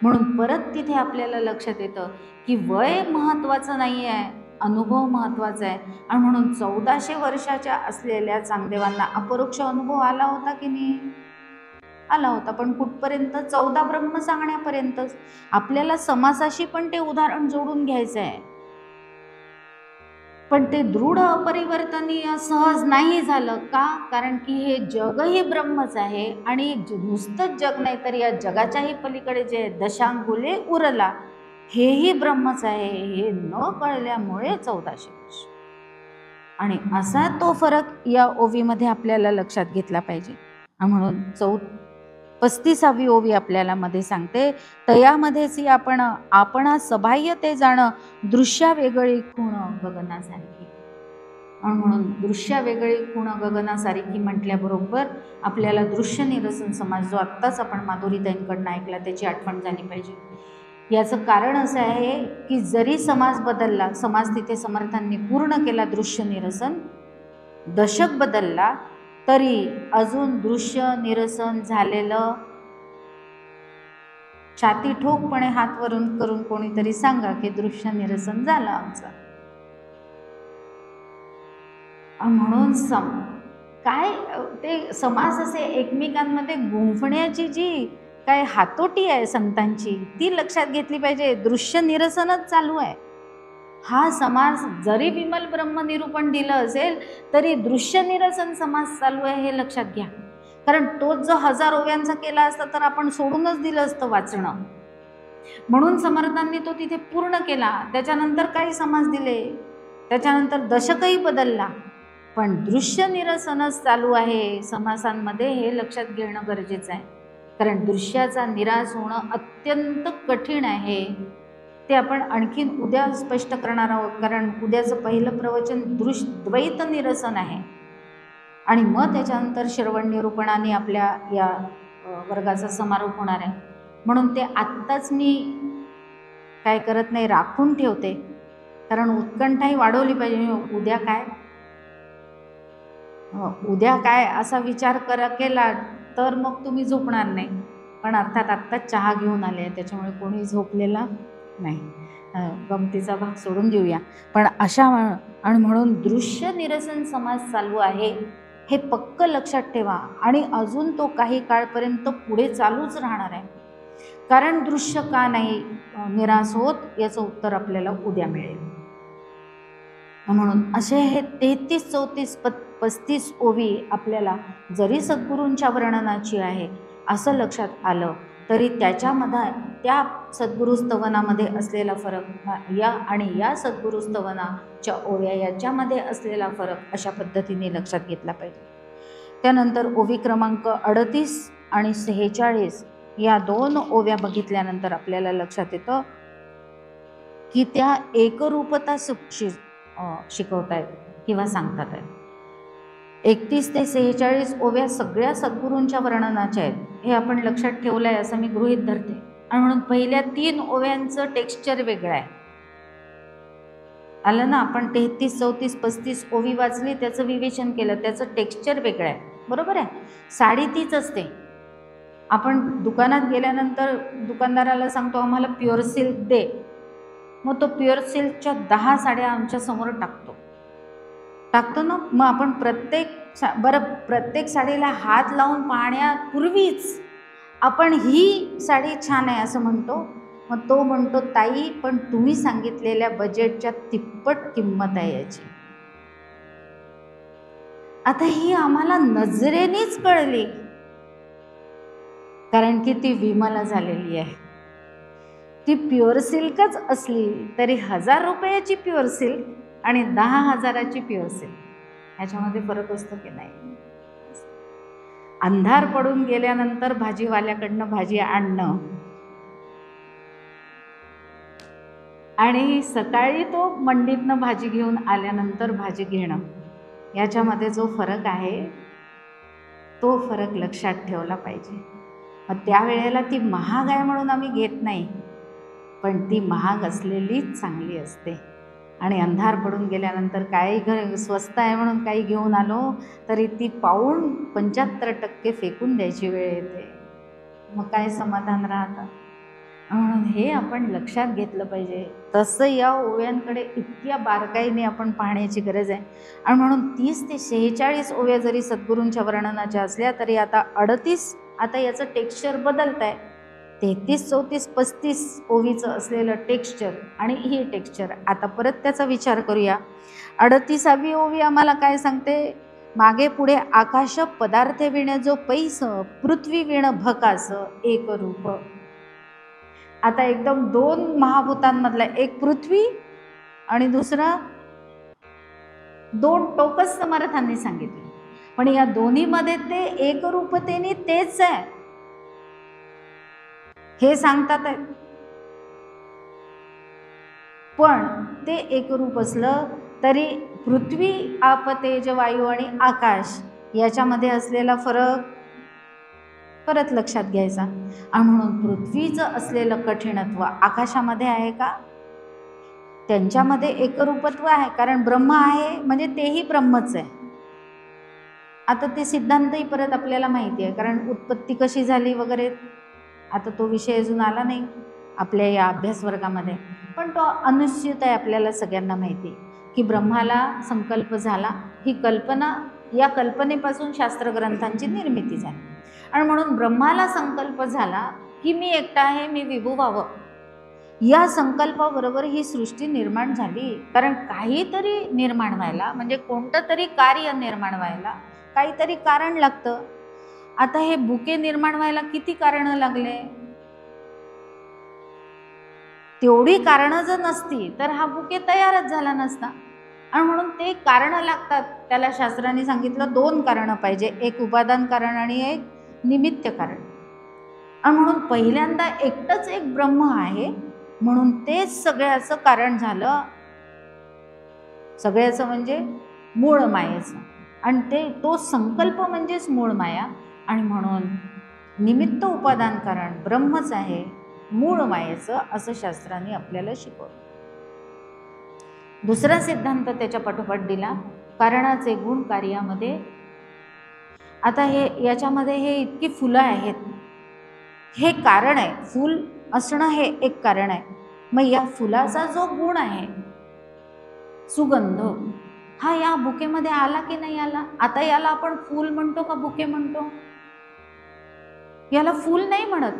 म्हणून परत तिथे आपल्याला लक्षात येतं की वय महत्त्वाचं नाही आहे, अनुभव महत्त्वाचा आहे. आणि म्हणून 1400 वर्षाच्या असलेल्या चांगदेवांना अपरोक्ष अनुभव आला होता की नाही? आला होता, पण कुठपर्यंत 14 ब्रह्म सांगण्यापर्यंतच. आपल्याला समासाशी पण ते उदाहरण जोडून घ्यायचं आहे, पण ते दृढ अपरिवर्तनीय सहज नाही झालं का? कारण की हे जगही ब्रह्मच आहे आणि नुसतंच जग नाही तर या जगाच्याही पलीकडे जे दशांगुले उरला हेही ब्रह्मच आहे, हे न कळल्यामुळे 1400 वर्ष. आणि असा तो फरक या ओवीमध्ये आपल्याला लक्षात घेतला पाहिजे. म्हणून 35वी ओवी आपल्याला मध्ये सांगते, तयामध्येच आपणा सबाह्य ते जाणं दृश्या वेगळी खूण गगनासारखी. म्हणून दृश्या वेगळी खूण गगनासारखी म्हटल्याबरोबर आपल्याला दृश्य निरसन समास जो आत्ताच आपण माधुरीताईंकडून ऐकला त्याची आठवण झाली पाहिजे. याचं कारण असं आहे की जरी समास बदलला, समास तिथे समर्थांनी पूर्ण केला दृश्य निरसन, दशक बदलला तरी अजून दृश्य निरसन झालेलं छाती ठोकपणे हात वरून करून कोणीतरी सांगा की दृश्य निरसन झालं आमचं. म्हणून काय ते समास असे एकमेकांमध्ये गुंफण्याची जी काय हातोटी आहे संतांची ती लक्षात घेतली पाहिजे. दृश्य निरसनच चालू आहे. हा समास जरी विमल ब्रह्मनिरूपण दिलं असेल तरी दृश्य निरसन समास चालू आहे हे लक्षात घ्या. कारण तोच जो 1000 ओव्यांचा केला असता तर आपण सोडूनच दिलं असतं वाचणं. म्हणून समर्थांनी तो तिथे पूर्ण केला. त्याच्यानंतर काही समास दिले, त्याच्यानंतर दशकही बदलला, पण दृश्य निरसनच चालू आहे समासांमध्ये हे लक्षात घेणं गरजेचं आहे. कारण दृश्याचा निराश होणं अत्यंत कठीण आहे. ते आपण आणखीन उद्या स्पष्ट करणार आहोत. कारण उद्याचं पहिलं प्रवचन द्वैत निरसन आहे आणि मग त्याच्यानंतर श्रवण निरूपणाने आपल्या या वर्गाचा समारोप होणार आहे. म्हणून ते आत्ताच मी काय करत नाही, राखून ठेवते. कारण उत्कंठाही वाढवली पाहिजे. उद्या काय असा विचार केला तर मग तुम्ही झोपणार नाही. पण अर्थात आत्ताच चहा घेऊन आले त्याच्यामुळे कोणी झोपलेला नाही. गमतीचा भाग सोडून देऊया. पण अशा आणि म्हणून दृश्य निरसन समास चालू आहे हे पक्क लक्षात ठेवा. आणि अजून तो काही काळपर्यंत पुढे चालूच राहणार आहे. कारण दृश्य का नाही निराश होत याचं उत्तर आपल्याला उद्या मिळेल. म्हणून असे हे 33, 34, 35 ओवी आपल्याला जरी सद्गुरूंच्या वर्णनाची आहे असं लक्षात आलं तरी त्याच्यामध्ये त्या सद्गुरु स्तवनामध्ये असलेला फरक या सद्गुरु स्तवनाच्या ओव्या याच्यामध्ये असलेला फरक अशा पद्धतीने लक्षात घेतला पाहिजे. त्यानंतर ओवी क्रमांक 38 आणि 46 या 2 ओव्या बघितल्यानंतर आपल्याला लक्षात येतं की त्या एकरूपता शिकवतायत किंवा सांगतात आहेत. 31 ते 46 ओव्या सगळ्या सद्गुरूंच्या वर्णनाच्या आहेत हे आपण लक्षात ठेवलं आहे असं मी गृहीत धरते. आणि म्हणून पहिल्या 3 ओव्यांचं टेक्स्चर वेगळं आहे. आलं ना, आपण 33, 34, 35 ओवी वाचली, त्याचं विवेचन केलं, त्याचं टेक्स्चर वेगळं आहे. बरोबर आहे. साडी तीच असते. आपण दुकानात गेल्यानंतर दुकानदाराला सांगतो आम्हाला प्युअर सिल्क दे, मग तो प्युअर सिल्कच्या 10 साड्या आमच्या समोर टाकतो ना. मग आपण प्रत्येक साडीला हात लावून पाहण्यापूर्वीच आपण ही साडी छान आहे असं म्हणतो. मग तो म्हणतो ताई पण तुम्ही सांगितलेल्या बजेटच्या तिप्पट किंमत आहे याची. आता ही आम्हाला नजरेनेच कळली कारण की ती विमला झालेली आहे. ती प्युअर सिल्कच असली तरी 1000 रुपयाची प्युअर सिल्क आणि 10,000ची प्युअर सिल्क ह्याच्यामध्ये फरक असतो की नाही. अंधार पडून गेल्यानंतर भाजीवाल्याकडनं भाजी आणणं आणि सकाळी तो मंडीतनं भाजी घेऊन आल्यानंतर भाजी घेणं याच्यामध्ये जो फरक आहे तो फरक लक्षात ठेवला पाहिजे. मग त्यावेळेला ती महाग आहे म्हणून आम्ही घेत नाही, पण ती महाग असलेलीच चांगली असते. आणि अंधार पडून गेल्यानंतर काही स्वस्त आहे म्हणून काही घेऊन आलो तरी ती पाऊण 75% फेकून द्यायची वेळ येते. मग काय समाधान राहतं. म्हणून हे आपण लक्षात घेतलं पाहिजे. तसं या ओव्यांकडे इतक्या बारकाईने आपण पाहण्याची गरज आहे. आणि म्हणून 30 ते 46 ओव्या जरी सद्गुरूंच्या वर्णनाच्या असल्या तरी आता 38 आता याचं टेक्स्चर बदलत आहे. 33, 34, 35 ओवीचं असलेलं टेक्स्चर आणि ही टेक्स्चर. आता परत त्याचा विचार करूया. 38वी ओवी आम्हाला काय सांगते? मागे पुढे आकाश पदार्थ विण जो पैस, पृथ्वी विण भकास एक रूप. आता एकदम दोन महाभूतांमधला एक पृथ्वी आणि दुसरा दोन टोकस समर्थांनी सांगितले, पण या दोन्हीमध्ये ते एकरूपतेने तेच आहे हे सांगतात आहे. पण ते एकरूप असलं तरी पृथ्वी, आप, तेज, वायू आणि आकाश याच्यामध्ये असलेला फरक परत लक्षात घ्यायचा. आणि म्हणून पृथ्वीचं असलेलं कठीणत्व आकाशामध्ये आहे का? त्यांच्यामध्ये एकरूपत्व आहे, कारण ब्रह्म आहे म्हणजे तेही ब्रह्मच आहे. आता ते सिद्धांतही परत आपल्याला माहिती आहे, कारण उत्पत्ती कशी झाली वगैरे आता तो विषय अजून आला नाही आपल्या या अभ्यास वर्गामध्ये, पण तो अनुचित आहे. आपल्याला सगळ्यांना माहिती आहे की ब्रह्माला संकल्प झाला, ही कल्पना, या कल्पनेपासून शास्त्रग्रंथांची निर्मिती झाली. आणि म्हणून ब्रह्माला संकल्प झाला की मी एकटा आहे, मी विभू व्हावं. या संकल्पाबरोबर ही सृष्टी निर्माण झाली. कारण काहीतरी निर्माण व्हायला म्हणजे कोणतं तरी कार्य निर्माण व्हायला काहीतरी कारण लागतं. आता हे बुके निर्माण व्हायला किती कारणं लागले? तेवढी कारणं जर नसती तर हा बुके तयारच झाला नसता. आणि म्हणून ते कारणं लागतात. त्याला शास्त्राने सांगितलं 2 कारणं पाहिजे, एक उपादान कारण आणि एक निमित्त कारण. आणि म्हणून पहिल्यांदा एकटंच एक ब्रह्म आहे, म्हणून तेच सगळ्याचं कारण झालं. सगळ्याचं म्हणजे मूळ मायेचं, आणि तो संकल्प म्हणजेच मूळ माया. आणि म्हणून निमित्त उपादान कारण ब्रह्मच आहे, मूळ मायेचं, असं शास्त्राने आपल्याला शिकवलं. दुसरा सिद्धांत त्याच्या पाठोपाठ दिला, कारणाचे गुण कार्यामध्ये. आता याच्यामध्ये हे इतकी फुलं आहेत, हे कारण आहे. फूल असणं हे एक कारण आहे. मग या फुलाचा जो गुण आहे सुगंध, हा या बुकेमध्ये आला की नाही आला? आता याला आपण फूल म्हणतो का बुके म्हणतो? याला फूल नाही म्हणत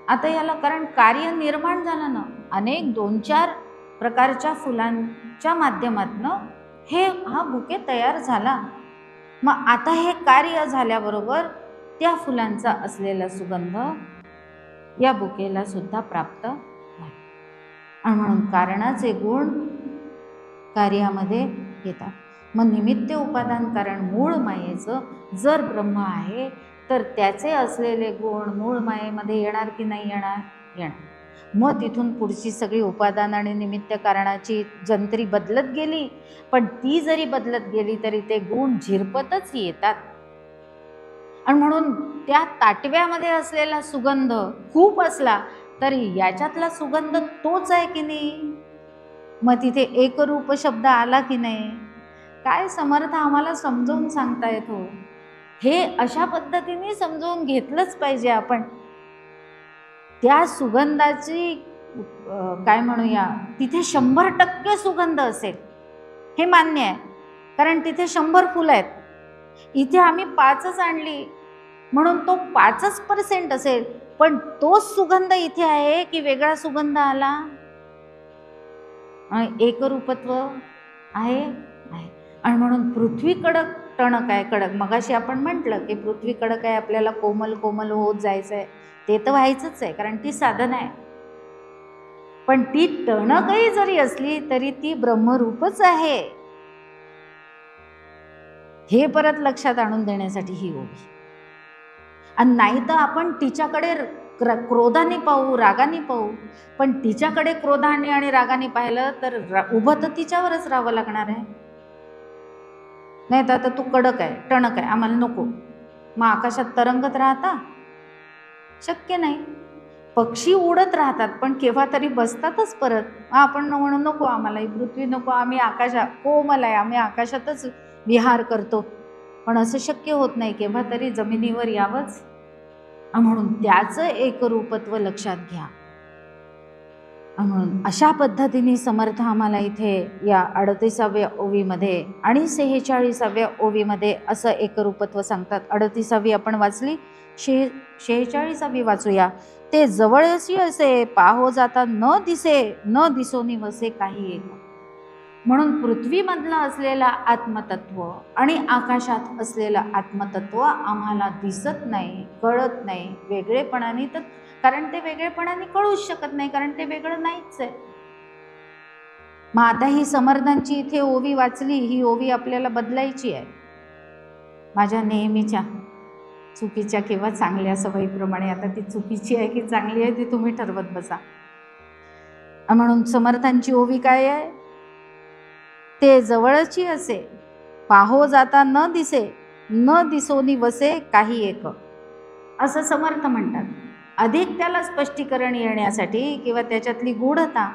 आता याला, कारण कार्य निर्माण झालं ना, अनेक 2-4 प्रकारच्या फुलांच्या माध्यमातून हा बुके तयार झाला. मग आता हे कार्य झाल्याबरोबर त्या फुलांचा असलेला सुगंध या बुकेला सुद्धा प्राप्त झाला. आणि म्हणून कारणाचे गुण कार्यामध्ये येतात. मग निमित्त उपादान कारण मूळ मायेचं जर ब्रह्म आहे तर त्याचे असलेले गुण मूळ मायेमध्ये येणार की नाही येणार? येणार. मग तिथून पुढची सगळी उपादान आणि निमित्त कारणाची जंत्री बदलत गेली, पण ती जरी बदलत गेली तरी ते गुण झिरपतच येतात. आणि म्हणून त्या ताटव्यामध्ये असलेला सुगंध खूप असला तरी याच्यातला सुगंध तोच आहे की नाही? मग तिथे एकरूप शब्द आला की नाही? काय समर्थ आम्हाला समजावून सांगतायत हो. हे अशा पद्धतीने समजावून घेतलंच पाहिजे आपण. त्या सुगंधाची काय म्हणूया, तिथे 100% सुगंध असेल हे मान्य आहे, कारण तिथे 100 फुलं आहेत. इथे आम्ही 5च आणली म्हणून तो 5% असेल, पण तोच सुगंध इथे आहे की वेगळा सुगंध आला? एकरूपत्व आहे. आणि म्हणून पृथ्वी कडक टणक आहे. कडक मगाशी आपण म्हटलं की पृथ्वी कडक आहे, आपल्याला कोमल कोमल होत जायचं आहे, ते तर व्हायचंच आहे, कारण ती साधन आहे. पण ती टणकही जरी असली तरी ती ब्रह्मरूपच आहे, हे परत लक्षात आणून देण्यासाठी ही ओवी. आणि नाही तर आपण तिच्याकडे क्रोधाने पाहू, रागाने पाहू, पण तिच्याकडे क्रोधाने आणि रागाने पाहिलं तर उभं तर तिच्यावरच राहावं लागणार आहे. नाही तर आता तू कडक आहे, टणक आहे, आम्हाला नको, मग आकाशात तरंगत राहता? शक्य नाही. पक्षी उडत राहतात पण केव्हा तरी बसतातच परत. आपण म्हणू नको, आम्हाला ही पृथ्वी नको, आम्ही कोमल आहे, आम्ही आकाशातच विहार करतो. पण असं शक्य होत नाही, केव्हा तरी जमिनीवर यावंच. म्हणून त्याचं एकरूपत्व लक्षात घ्या. म्हणून अशा पद्धतीने समर्थ आम्हाला इथे या 38व्या ओवीमध्ये आणि 46व्या ओवीमध्ये असं एकरूपत्व सांगतात. 38वी आपण वाचली, 46वी वाचूया. ते जवळशी असे पाहो जाता न दिसे, न दिसोनी वसे काही एक. म्हणून पृथ्वीमधलं असलेलं आत्मतत्व आणि आकाशात असलेलं आत्मतत्व आम्हाला दिसत नाही, कळत नाही वेगळेपणाने. तर कारण ते वेगळेपणाने कळूच शकत नाही, कारण ते वेगळं नाहीच आहे. मग आता ही समर्थांची इथे ओवी वाचली, ही ओवी आपल्याला बदलायची आहे. माझ्या नेहमीच्या चुकीच्या किंवा चांगल्या सवयीप्रमाणे. आता ती चुकीची आहे की चांगली आहे ती तुम्ही ठरवत बसा. म्हणून समर्थांची ओवी काय आहे? ते जवळची असे पाहो जाता न दिसे, न दिसोनी वसे काही एक, असं समर्थ म्हणतात. अधिक त्याला स्पष्टीकरण येण्यासाठी किंवा त्याच्यातली गूढता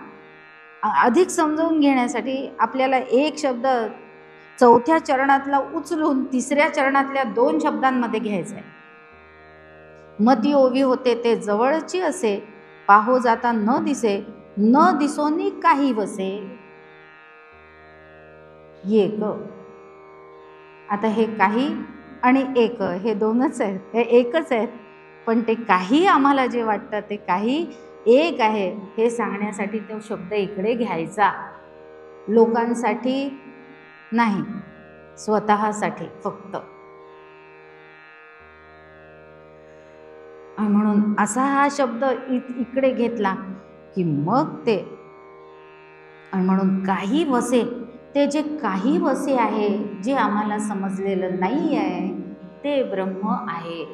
अधिक समजून घेण्यासाठी आपल्याला एक शब्द 4थ्या चरणातला उचलून 3ऱ्या चरणातल्या 2 शब्दांमध्ये घ्यायचा आहे. मग ती ओवी होते, ते जवळची असे पाहो जाता न दिसे, न दिसोनी काही वसे एक. आता हे काही आणि एक हे दोनच आहेत, हे एकच आहेत. पण ते काही आम्हाला जे वाटतं ते काही एक आहे हे सांगण्यासाठी तो शब्द इकडे घ्यायचा. लोकांसाठी नाही, स्वतःसाठी फक्त. म्हणून असा हा शब्द इकडे घेतला की मग ते. म्हणून काही वसे, ते जे काही वसे आहे जे आम्हाला समजलेलं नाही आहे ते ब्रह्म आहे.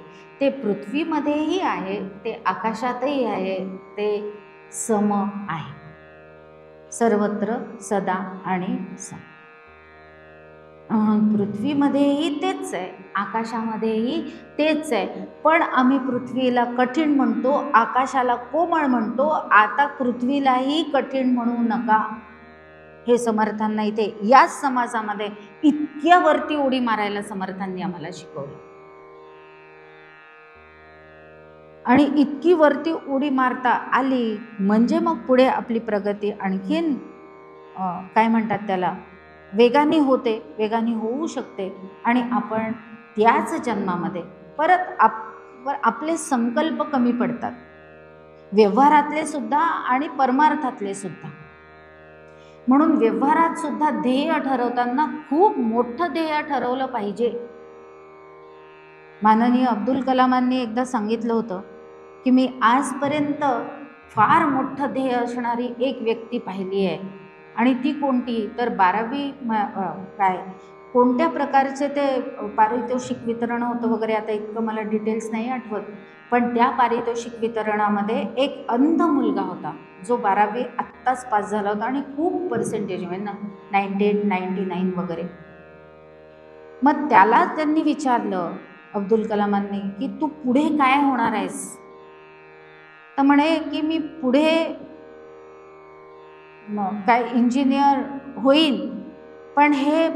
ते पृथ्वीमध्येही आहे, ते आकाशातही आहे, ते सम आहे, सर्वत्र सदा आणि सम. पृथ्वीमध्येही तेच आहे, आकाशामध्येही तेच आहे. पण आम्ही पृथ्वीला कठीण म्हणतो, आकाशाला कोमळ म्हणतो. आता पृथ्वीलाही कठीण म्हणू नका, हे समर्थांना इथे याच समाजामध्ये इतक्या वरती उडी मारायला समर्थांनी आम्हाला शिकवलं. आणि इतकी वरती उडी मारता आली म्हणजे मग पुढे आपली प्रगती आणखीन काय म्हणतात त्याला, वेगाने होते, वेगाने होऊ शकते. आणि आपण त्याच जन्मामध्ये परत आपले संकल्प कमी पडतात, व्यवहारातले सुद्धा आणि परमार्थातले सुद्धा. म्हणून व्यवहारात सुद्धा ध्येय ठरवताना खूप मोठं ध्येय ठरवलं पाहिजे. माननीय अब्दुल कलामांनी एकदा सांगितलं होतं की मी आजपर्यंत फार मोठं ध्येय असणारी एक व्यक्ती पाहिली आहे. आणि ती कोणती तर 12वी काय कोणत्या प्रकारचे ते पारितोषिक वितरण होतं वगैरे, आता इतकं मला डिटेल्स नाही आठवत. पण त्या पारितोषिक वितरणामध्ये एक अंध मुलगा होता जो 12वी आत्ताच पास झाला होता आणि खूप पर्सेंटेज म्हणजे 98, 99 वगैरे. मग त्याला त्यांनी विचारलं अब्दुल कलामांनी की तू पुढे काय होणार आहेस? तर म्हणे की मी पुढे काय इंजिनियर होईन, पण हे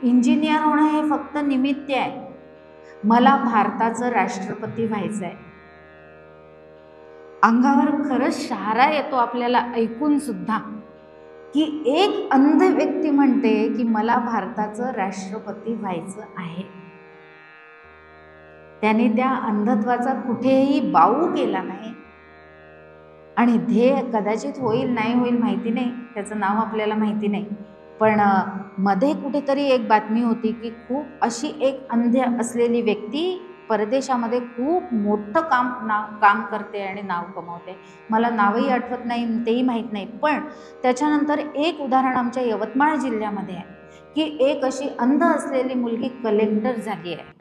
इंजिनियर होणं हे फक्त निमित्त आहे, मला भारताचं राष्ट्रपती व्हायचं आहे. अंगावर खरंच शहारा येतो आपल्याला ऐकून सुद्धा की एक अंध व्यक्ती म्हणते की मला भारताचं राष्ट्रपती व्हायचं आहे. त्याने त्या अंधत्वाचा कुठेही बाऊ केला नाही. आणि ध्येय कदाचित होईल नाही होईल माहिती नाही, त्याचं नाव आपल्याला माहिती नाही. पण मध्ये कुठेतरी एक बातमी होती की खूप अशी एक अंध असलेली व्यक्ती परदेशामध्ये खूप मोठं काम करते आणि नाव कमावते. मला नावही आठवत नाही, तेही माहीत नाही. पण त्याच्यानंतर एक उदाहरण आमच्या यवतमाळ जिल्ह्यामध्ये आहे की एक अशी अंध असलेली मुलगी कलेक्टर झाली आहे.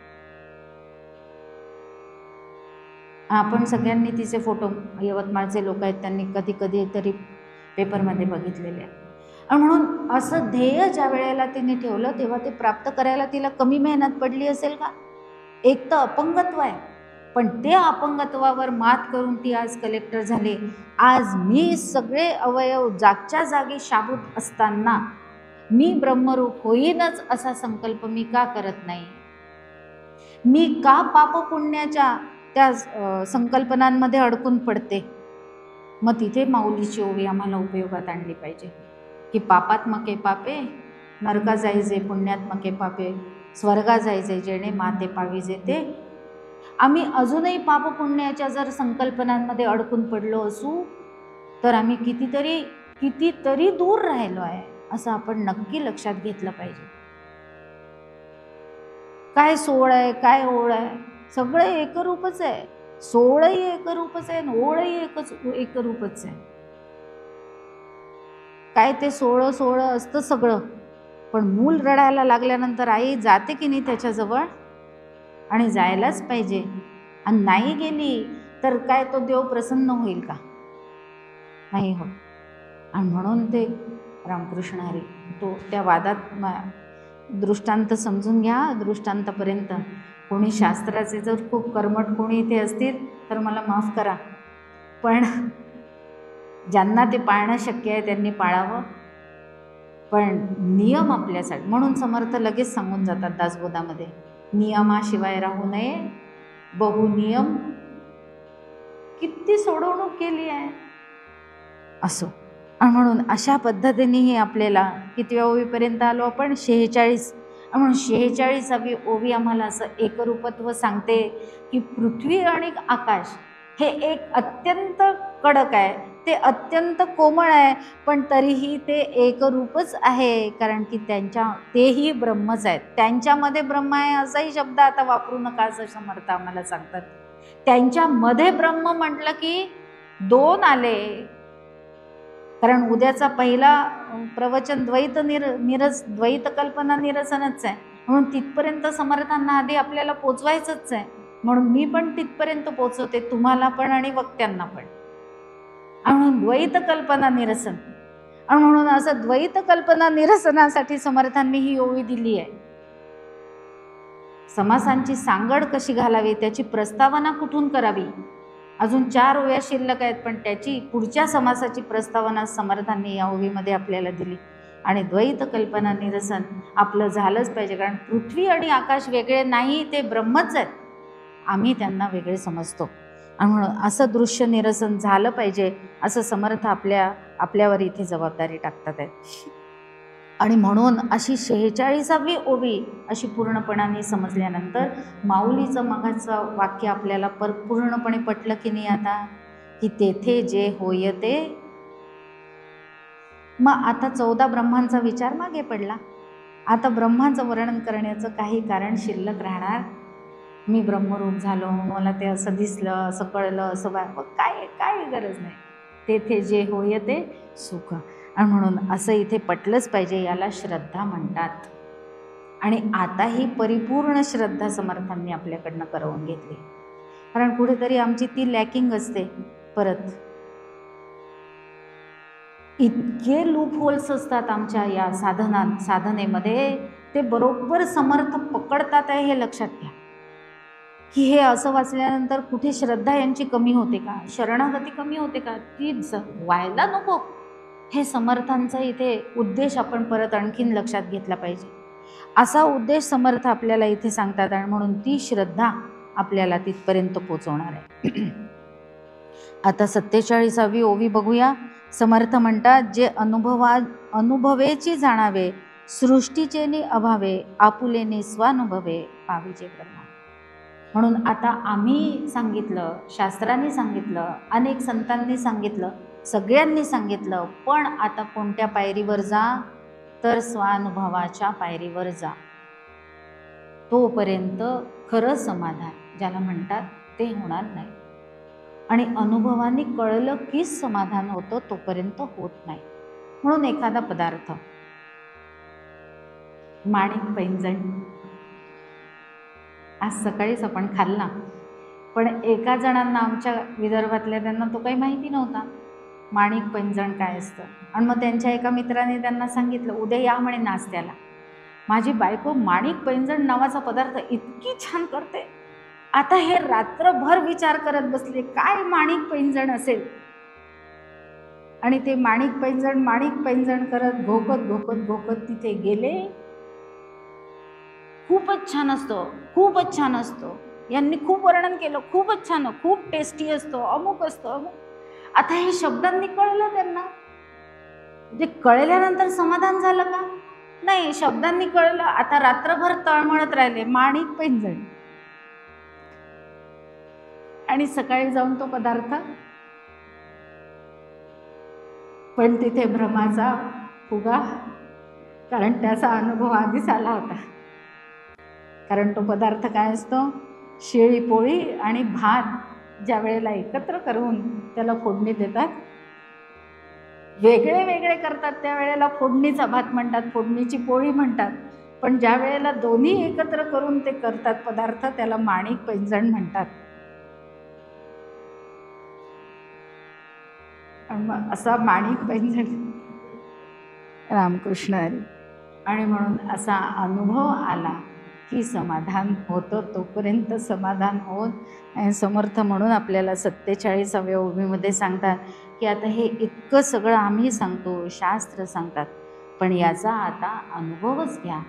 आपण सगळ्यांनी तिचे फोटो, यवतमाळचे लोक आहेत त्यांनी कधी कधी तरी पेपरमध्ये बघितलेले आहे. म्हणून असं ध्येय ज्या वेळेला तिने ठेवलं तेव्हा ते प्राप्त करायला तिला कमी मेहनत पडली असेल का? एक तर अपंगत्व आहे, पण त्या अपंगत्वावर मात करून ती आज कलेक्टर झाली. आज मी सगळे अवयव जागच्या जागी शाबूत असताना मी ब्रह्मरूप होईनच असा संकल्प मी का करत नाही? मी का पाप पुण्याच्या त्या संकल्पनांमध्ये अडकून पडते? मग तिथे माऊलीची ओवी आम्हाला उपयोगात आणली पाहिजे की पापात मके पापे, नरका जायचे पुण्यात मके पापे, स्वर्गा जायचे जेणे माते पाविजे ते. आम्ही अजूनही पाप पुण्याच्या जर संकल्पनांमध्ये अडकून पडलो असू तर आम्ही कितीतरी दूर राहिलो आहे असं आपण नक्की लक्षात घेतलं पाहिजे. काय सोळ आहे, काय ओळ आहे, सगळं एकरूपच आहे. सोळही एकरूपच आहे, ओळही एकरूपच आहे. काय ते सोळ सोळ असतं सगळं, पण मूल रडायला लागल्यानंतर आई जाते की नाही त्याच्याजवळ, आणि जायलाच पाहिजे. आणि नाही गेली तर काय तो देव प्रसन्न होईल का? नाही हो. आणि म्हणून ते रामकृष्ण हरी तो त्या वादात दृष्टांत समजून घ्या. दृष्टांतापर्यंत कोणी शास्त्राचे जर खूप कर्मठ कोणी इथे असतील तर मला माफ करा, पण ज्यांना ते पाळणं शक्य आहे त्यांनी पाळावं. पण नियम आपल्यासाठी, म्हणून समर्थ लगेच सांगून जातात दासबोधामध्ये, नियमाशिवाय राहू नये बहुनियम. किती सोडवणूक केली आहे असो. आणि म्हणून अशा पद्धतीनेही आपल्याला कितव्या ओवीपर्यंत आलो आपण? 46. म्हणून 46वी ओवी आम्हाला असं एकरूपत्व सांगते की पृथ्वी आणि आकाश हे एक अत्यंत कडक आहे, ते अत्यंत कोमळ आहे, पण तरीही ते एकरूपच आहे. कारण की तेही ब्रह्मच आहेत. त्यांच्यामध्ये ब्रह्म आहे असाही शब्द आता वापरू नका असं समर्थ आम्हाला सांगतात. त्यांच्यामध्ये ब्रह्म म्हटलं की 2 आले. कारण उद्याचा पहिला प्रवचन द्वैत कल्पना निरसनच आहे. म्हणून तिथपर्यंत समर्थांना आधी आपल्याला पोचवायचंच आहे. म्हणून मी पण तिथपर्यंत पोचवते, तुम्हाला पण आणि वक्त्यांना पण. म्हणून द्वैत कल्पना निरसन. आणि म्हणून असं द्वैत कल्पना निरसनासाठी समर्थांनी ही ओवी दिली आहे. समासांची सांगड कशी घालावी, त्याची प्रस्तावना कुठून करावी, अजून 4 ओव्या शिल्लक आहेत, पण त्याची पुढच्या समासाची प्रस्तावना समर्थांनी या ओवीमध्ये आपल्याला दिली. आणि द्वैत कल्पना निरसन आपलं झालंच पाहिजे. कारण पृथ्वी आणि आकाश वेगळे नाही, ते ब्रह्मच आहेत, आम्ही त्यांना वेगळे समजतो. आणि म्हणून असं दृश्य निरसन झालं पाहिजे असं समर्थ आपल्यावर इथे जबाबदारी टाकतात आहेत. आणि म्हणून अशी 46वी ओवी अशी पूर्णपणाने समजल्यानंतर माऊलीचं मगाचं वाक्य आपल्याला पूर्णपणे पटलं की नाही आता, की तेथे जे होय ते. मग आता 14 ब्रह्मांचा विचार मागे पडला. आता ब्रह्माचं वर्णन करण्याचं काही कारण शिल्लक राहणार? मी ब्रह्मरूप झालो, मला ते असं दिसलं, असं कळलं, असं काय गरज नाही. तेथे जे होय ते सुख. आणि म्हणून असं इथे पटलंच पाहिजे, याला श्रद्धा म्हणतात. आणि आता ही परिपूर्ण श्रद्धा समर्थांनी आपल्याकडनं करवून घेतली. कारण कुठेतरी आमची ती लॅकिंग असते. परत इतके लूप होल्स असतात आमच्या या साधनेमध्ये, ते बरोबर समर्थ पकडतात आहे हे लक्षात घ्या. की हे असं वाचल्यानंतर कुठे श्रद्धा यांची कमी होते का, शरणागती कमी होते का, ती व्हायला नको. हे समर्थांचा इथे उद्देश आपण परत आणखीन लक्षात घेतला पाहिजे. असा उद्देश समर्थ आपल्याला इथे सांगतात. आणि म्हणून ती श्रद्धा आपल्याला तिथपर्यंत पोचवणार आहे. आता 47वी ओवी बघूया. समर्थ म्हणतात, जे अनुभवेची जाणावे, सृष्टीचेनी अभावे, आपुलेने स्वानुभवे, पाविजे ब्रह्म. म्हणून आता आम्ही सांगितलं, शास्त्रांनी सांगितलं, अनेक संतांनी सांगितलं, सगळ्यांनी सांगितलं, पण आता कोणत्या पायरीवर जा, तर स्वानुभवाच्या पायरीवर जा. तोपर्यंत खरं समाधान ज्याला म्हणतात ते होणार नाही. आणि अनुभवाने कळलं कीच समाधान होतं, तोपर्यंत होत नाही. म्हणून एखादा पदार्थ, माणिक पैंजण, आज सकाळीच आपण खाल्ला, पण एका जणांना आमच्या विदर्भातल्या त्यांना तो काही माहिती नव्हता माणिक पैंजण काय असतं. आणि मग त्यांच्या एका मित्राने त्यांना सांगितलं, उद्या या म्हणे नाश्त्याला. माझी बायको माणिक पैंजण नावाचा पदार्थ इतकी छान करते, आता हे रात्रभर विचार करत बसले काय माणिक पैंजण असेल. आणि ते माणिक पैंजण करत घोकत तिथे गेले. खूपच छान असतो, यांनी खूप वर्णन केलं, खूपच छान, खूप टेस्टी असतो, अमुक असतो, अमुक. आता हे शब्दांनी कळलं त्यांना, म्हणजे कळल्यानंतर समाधान झालं का? नाही, शब्दांनी कळलं. आता रात्रभर तळमळत राहिले, माणिक पैंजण, आणि सकाळी जाऊन तो पदार्थ, पण तिथे भ्रमाचा फुगा, कारण त्याचा अनुभव आधीच आला होता. कारण तो पदार्थ काय असतो, शेळी पोळी आणि भात ज्या वेळेला एकत्र करून त्याला फोडणी देतात, वेगळे वेगळे करतात त्यावेळेला फोडणीचा भात म्हणतात, फोडणीची पोळी म्हणतात, पण ज्या वेळेला दोन्ही एकत्र करून ते करतात पदार्थ, त्याला माणिक पैंजण म्हणतात. मग असा माणिक पैंजण, रामकृष्ण हरी. आणि म्हणून असा अनुभव आला की समाधान होतं, तोपर्यंत समाधान होत. आणि समर्थ म्हणून आपल्याला 47व्या ओवीमध्ये सांगतात की आता हे इतकं सगळं आम्ही सांगतो, शास्त्र सांगतात, पण याचा आता अनुभवच घ्या.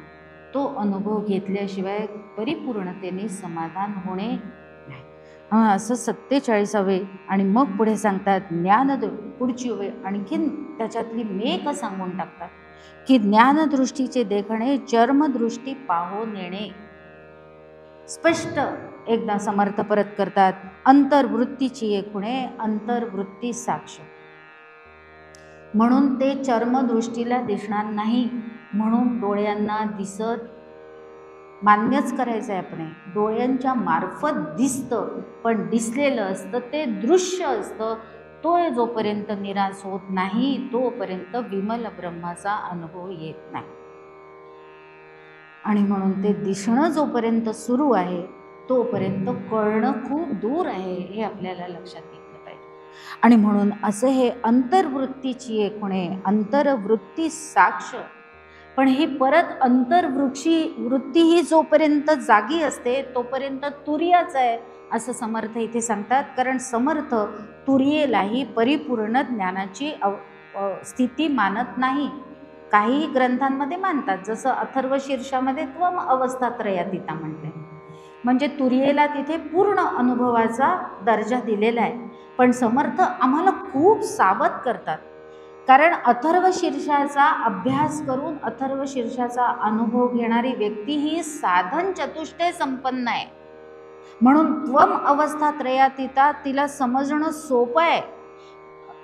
तो अनुभव घेतल्याशिवाय परिपूर्णतेने समाधान होणे नाही. असं 47वे. आणि मग पुढे सांगतात ज्ञान, पुढची ओवी आणखीन त्याच्यातली मेक सांगून टाकतात की ज्ञानदृष्टीचे देखणे चर्मदृष्टी पाहो नेणे. स्पष्ट एकदा समर्थ परत करतात, अंतर्वृत्तीची एकूणे अंतर्वृत्ती साक्ष. म्हणून ते चर्मदृष्टीला दिसणार नाही, म्हणून डोळ्यांना दिसत, मान्यच करायचं आहे आपण, डोळ्यांच्या मार्फत दिसतं, पण दिसलेलं असतं ते दृश्य असतं. तो जोपर्यंत निराश होत नाही तोपर्यंत विमल ब्रह्माचा अनुभव येत नाही. आणि म्हणून ते दिसणं जोपर्यंत सुरू आहे तोपर्यंत कळणं खूप दूर आहे, हे आपल्याला लक्षात घेतलं पाहिजे. आणि म्हणून असं हे अंतर्वृत्तीची एकूणे अंतर्वृत्ती साक्ष. पण ही परत वृत्ती ही जोपर्यंत जागी असते तोपर्यंत तुर्याच आहे असं समर्थ इथे सांगतात. कारण समर्थ तुर्येलाही परिपूर्ण ज्ञानाची स्थिती मानत नाही. काही ग्रंथांमध्ये मानतात, जसं अथर्व शीर्षामध्ये त्वम अवस्थात्रयातीता म्हटले, म्हणजे तुर्येला तिथे पूर्ण अनुभवाचा दर्जा दिलेला आहे. पण समर्थ आम्हाला खूप सावध करतात, कारण अथर्व शीर्षाचा अभ्यास करून अथर्व शीर्षाचा अनुभव घेणारी व्यक्ती ही साधन चतुष्टय संपन्न आहे. म्हणून त्वम अवस्थात्रयातीता तिला समजणं सोपं आहे.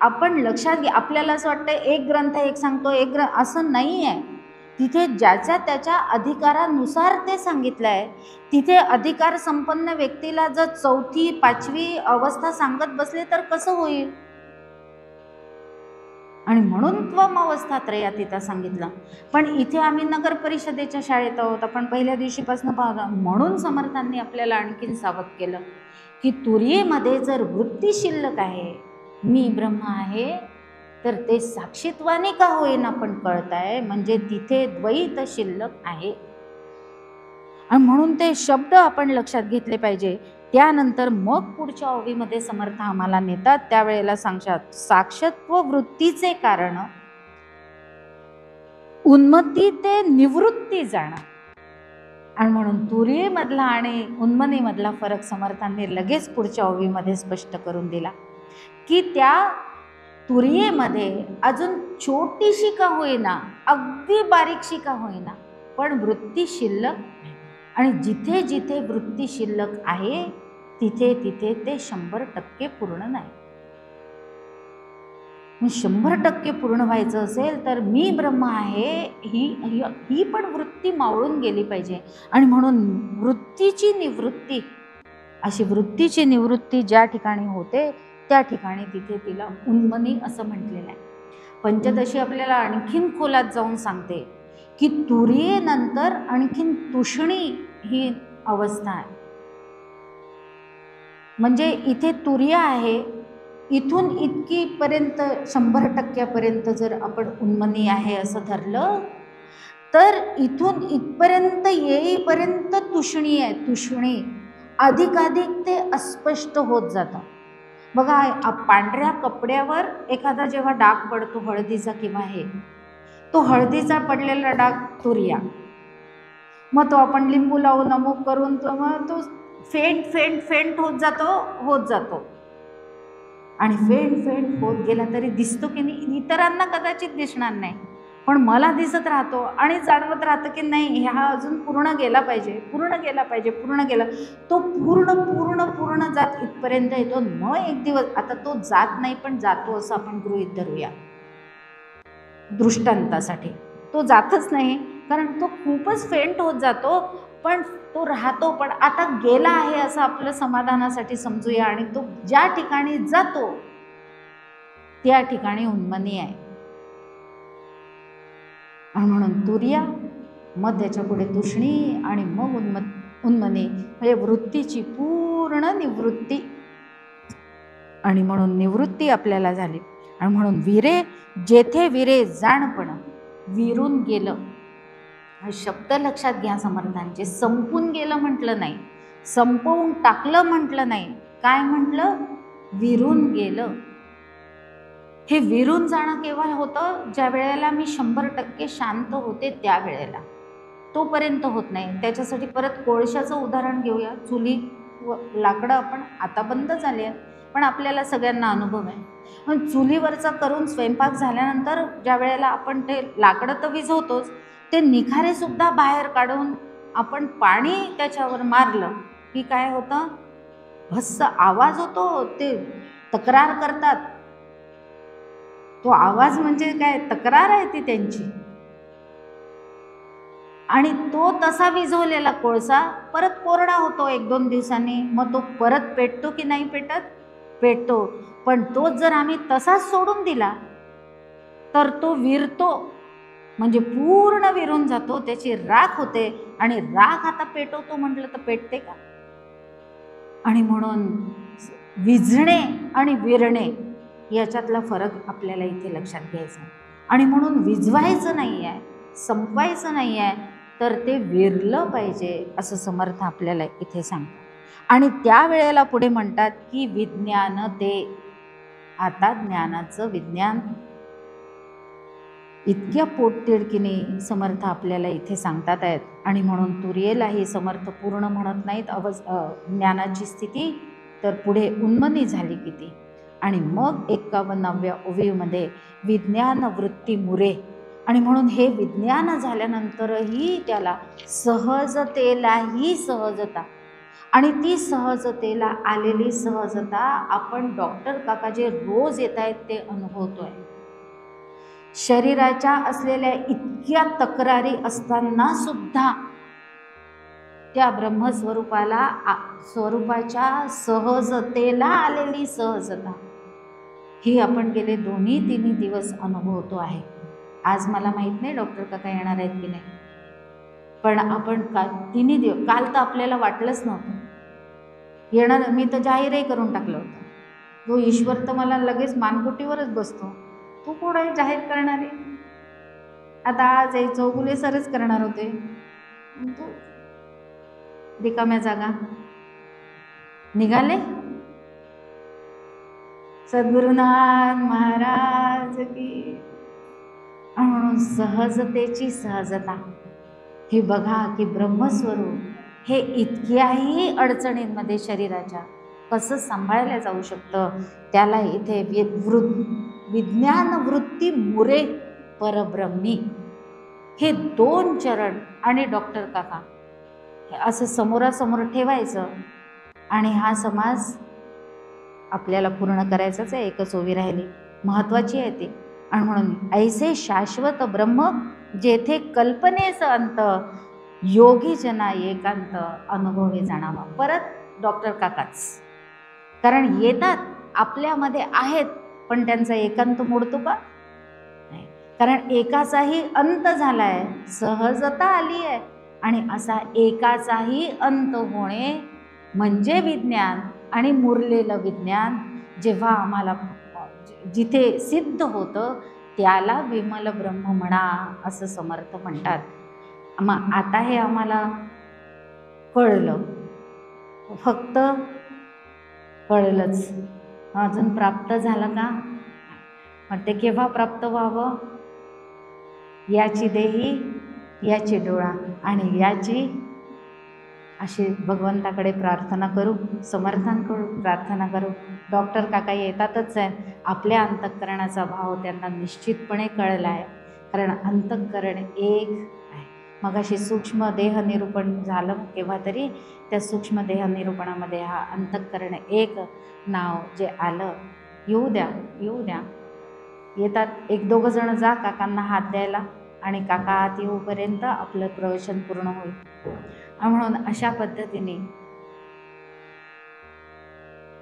आपण लक्षात घ्या, आपल्याला असं वाटतं एक ग्रंथ एक सांगतो, एक असं नाही आहे. तिथे ज्याच्या त्याच्या अधिकारानुसार ते सांगितलं आहे. तिथे अधिकार संपन्न व्यक्तीला जर 4थी 5वी अवस्था सांगत बसले तर कसं होईल. आणि म्हणून त्वम अवस्थात्रयातीता सांगितलं. पण इथे आम्ही नगर परिषदेच्या शाळेत आहोत, आपण पहिल्या दिवशीपासून पाहतो. म्हणून समर्थांनी आपल्याला आणखीन सावध केलं की तुर्येमध्ये जर वृत्ती शिल्लक आहे, मी ब्रह्म आहे, तर ते साक्षीत्वाने का होईना पण कळत आहे, म्हणजे तिथे द्वैत शिल्लक आहे. आणि म्हणून ते शब्द आपण लक्षात घेतले पाहिजे. त्यानंतर मग पुढच्या ओवीमध्ये समर्थ आम्हाला नेतात, त्यावेळेला सांगतात साक्षत्व वृत्तीचे कारण उन्मत्ती ते निवृत्ती जाणं. आणि म्हणून तुर्येमधला आणि उन्मनीमधला फरक समर्थांनी लगेच पुढच्या ओवीमध्ये स्पष्ट करून दिला की त्या तुर्येमध्ये अजून छोटीशी का होईना, अगदी बारीकशी का होईना, पण वृत्ती शिल्लक, आणि जिथे जिथे वृत्ती शिल्लक आहे तिथे तिथे ते 100% पूर्ण नाही. 100% पूर्ण व्हायचं असेल तर मी ब्रह्म आहे ही पण वृत्ती मावळून गेली पाहिजे. आणि म्हणून वृत्तीची निवृत्ती, अशी वृत्तीची निवृत्ती ज्या ठिकाणी होते त्या ठिकाणी तिथे तिला उन्मनी असं म्हटलेलं आहे. पंचदशी आपल्याला आणखीन खोलात जाऊन सांगते की तुर्येनंतर आणखीन तुष्णी ही अवस्था आहे. म्हणजे इथे तुर्य आहे, इथून इतकीपर्यंत 100% जर आपण उन्मनी आहे असं धरलं तर इथून इथपर्यंत येईपर्यंत तुष्णी आहे. तुष्णी अधिकाधिक ते अस्पष्ट होत जातं. बघा, पांढऱ्या कपड्यावर एखादा जेव्हा डाग पडतो हळदीचा किंवा हे, तो हळदीचा पडलेला डाग तुर्या, मग तो आपण लिंबू लावून अमुक करून मग तो फेंट होत जातो. आणि फेंट फेंट होत गेला तरी दिसतो की नाही, इतरांना कदाचित दिसणार नाही पण मला दिसत राहतो आणि जाणवत राहतं की नाही हा अजून पूर्ण गेला पाहिजे, पूर्ण गेला पाहिजे, पूर्ण गेला. तो पूर्ण पूर्ण पूर्ण जात इथपर्यंत येतो. मग एक दिवस, आता तो जात नाही पण जातो असं आपण गृहीत धरूया दृष्टांतासाठी. तो जातच नाही कारण तो खूपच फेंट होत जातो, पण तो राहतो. पण आता गेला आहे असं आपलं समाधानासाठी समजूया. आणि तो ज्या ठिकाणी जातो त्या ठिकाणी उन्मनी आहे. आणि म्हणून तुर्या, मग त्याच्या पुढे तुष्णी आणि मग उन्मनी, म्हणजे वृत्तीची पूर्ण निवृत्ती. आणि म्हणून निवृत्ती आपल्याला झाली. आणि म्हणून विरे, जेथे विरे जाणपण, विरून गेलं. हा शब्द लक्षात घ्या समर्थांचे. संपून गेलं म्हटलं नाही, संपवून टाकलं म्हटलं नाही. काय म्हटलं? विरून गेलं. हे विरून जाणं केव्हा होतं? ज्या वेळेला मी 100% शांत होते त्यावेळेला. तोपर्यंत होत नाही. त्याच्यासाठी परत कोळशाचं उदाहरण घेऊया. चुली व लाकडं आपण आता बंद झाले आहे, पण आपल्याला सगळ्यांना अनुभव आहे. पण चुलीवरचा करून स्वयंपाक झाल्यानंतर ज्या वेळेला आपण ते लाकडं तर विझवतोच, ते निखारेसुद्धा बाहेर काढून आपण पाणी त्याच्यावर मारलं की काय होतं? भस्स आवाज होतो. ते तक्रार करतात. तो आवाज म्हणजे काय? तक्रार आहे ती त्यांची. आणि तो तसा विझवलेला कोळसा परत कोरडा होतो 1-2 दिवसांनी. मग तो परत पेटतो की नाही पेटत? पेटतो. पण तोच जर आम्ही तसाच सोडून दिला तर तो विरतो, म्हणजे पूर्ण विरून जातो, त्याची राख होते. आणि राख आता पेटवतो म्हटलं तर पेटते का? आणि म्हणून विझणे आणि विरणे याच्यातला फरक आपल्याला इथे लक्षात घ्यायचा. आणि म्हणून विझवायचं नाही आहे, संपवायचं नाही आहे, तर ते विरलं पाहिजे असं समर्थ आपल्याला इथे सांगतात. आणि त्यावेळेला पुढे म्हणतात की विज्ञान ते. आता ज्ञानाचं विज्ञान इतक्या पोटतिडकीने समर्थ आपल्याला इथे सांगतात आहेत. आणि म्हणून तुर्येलाही समर्थ पूर्ण म्हणत नाहीत ज्ञानाची स्थिती, तर पुढे उन्मनी झाली किती. आणि मग 51व्या ओवीमध्ये विज्ञान वृत्ती मुरे. आणि म्हणून हे विज्ञान झाल्यानंतरही त्याला सहजतेलाही सहजता. आणि ती सहजतेला आलेली सहजता आपण डॉक्टर काका जे रोज येत आहेत ते अनुभवतोय. शरीराच्या असलेल्या इतक्या तक्रारी असताना सुद्धा त्या ब्रह्मस्वरूपाला स्वरूपाच्या सहजतेला आलेली सहजता ही आपण गेले 2-3 दिवस अनुभवतो आहे. आज मला माहीत नाही डॉक्टर काका येणार आहेत की नाही, पण आपण 3 दिवस, काल तर आपल्याला वाटलंच नव्हतं येणार. मी तर जाहीरही करून टाकलं होतं. तो ईश्वर तर मला लगेच मानकुटीवरच बसतो. तू कोण आहे जाहीर करणारे? आता आज हे चौगुले सरच करणार होते. तू रिकाम्या जागा निघाले. सद्गुरुनाथ महाराज की. म्हणून सहजतेची सहजता ही बघा की ब्रह्मस्वरूप हे इतक्याही अडचणींमध्ये शरीराच्या कसं सांभाळलं जाऊ शकतं, त्याला इथे विज्ञान वृत्ती मुरे परब्रह्मी हे 2 चरण आणि डॉक्टर काका असं समोरासमोर ठेवायचं. आणि हा समाज आपल्याला पूर्ण करायचाच आहे. एकच ओवी राहिली, महत्त्वाची आहे ती. आणि म्हणून ऐसे शाश्वत ब्रह्म जेथे कल्पनेचं अंत, योगी जना एकांत अनुभवे जाणावा. परत डॉक्टर काकाच, कारण येतात आपल्यामध्ये आहेत पण त्यांचा एकांत मोडतो का? नाही, कारण एकाचाही अंत झालाय, सहजता आली आहे. आणि असा एकाचाही अंत होणे म्हणजे विज्ञान. आणि मुरलेलं विज्ञान जेव्हा आम्हाला जिथे सिद्ध होतं त्याला विमल ब्रह्म म्हणा असं समर्थ म्हणतात. मग आता हे आम्हाला कळलं, फक्त कळलंच, अजून प्राप्त झालं का? मग ते केव्हा प्राप्त व्हावं? याची देही, याची डोळा आणि याची अशी भगवंताकडे प्रार्थना करू, समर्थांकडून प्रार्थना करू. डॉक्टर काका येतातच आहेत. आपल्या अंतःकरणाचा भाव त्यांना निश्चितपणे कळला आहे, कारण अंतःकरण एक आहे. मग अशी सूक्ष्म देह निरूपण झालं केव्हा तरी, त्या सूक्ष्म देह निरूपणामध्ये हा अंतःकरण एक नाव जे आलं, येऊ द्या येऊ द्या. येतात एक दोघं जण, जा काकांना हात द्यायला, आणि काका आत येऊपर्यंत आपलं प्रवचन पूर्ण होईल. म्हणून अशा पद्धतीने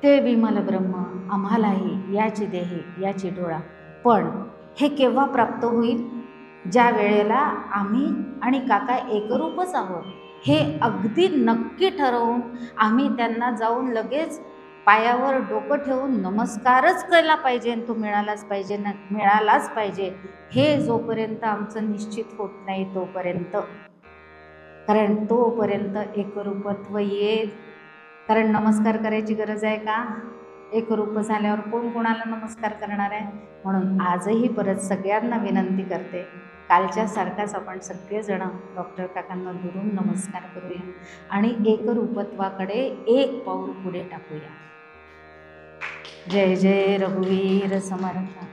ते विमल ब्रह्म आम्हालाही याची देही याची डोळा. पण हे केव्हा प्राप्त होईल? ज्या वेळेला आम्ही आणि काका एकरूपच आहोत हे अगदी नक्की ठरवून आम्ही त्यांना जाऊन लगेच पायावर डोकं ठेवून नमस्कारच केला पाहिजे, तो मिळालाच पाहिजे ना, मिळालाच पाहिजे, हे जोपर्यंत आमचं निश्चित होत नाही तोपर्यंत. कारण तोपर्यंत एकरूपत्व येत. कारण नमस्कार करायची गरज आहे का? एकरूप झाल्यावर कोण कोणाला नमस्कार करणार आहे? म्हणून आजही परत सगळ्यांना विनंती करते, कालच्यासारखाच आपण सगळेजण डॉक्टर काकांना दुरून नमस्कार करूया आणि एकरूपत्वाकडे एक पाऊल पुढे टाकूया. जय जय रघुवीर समर्थ.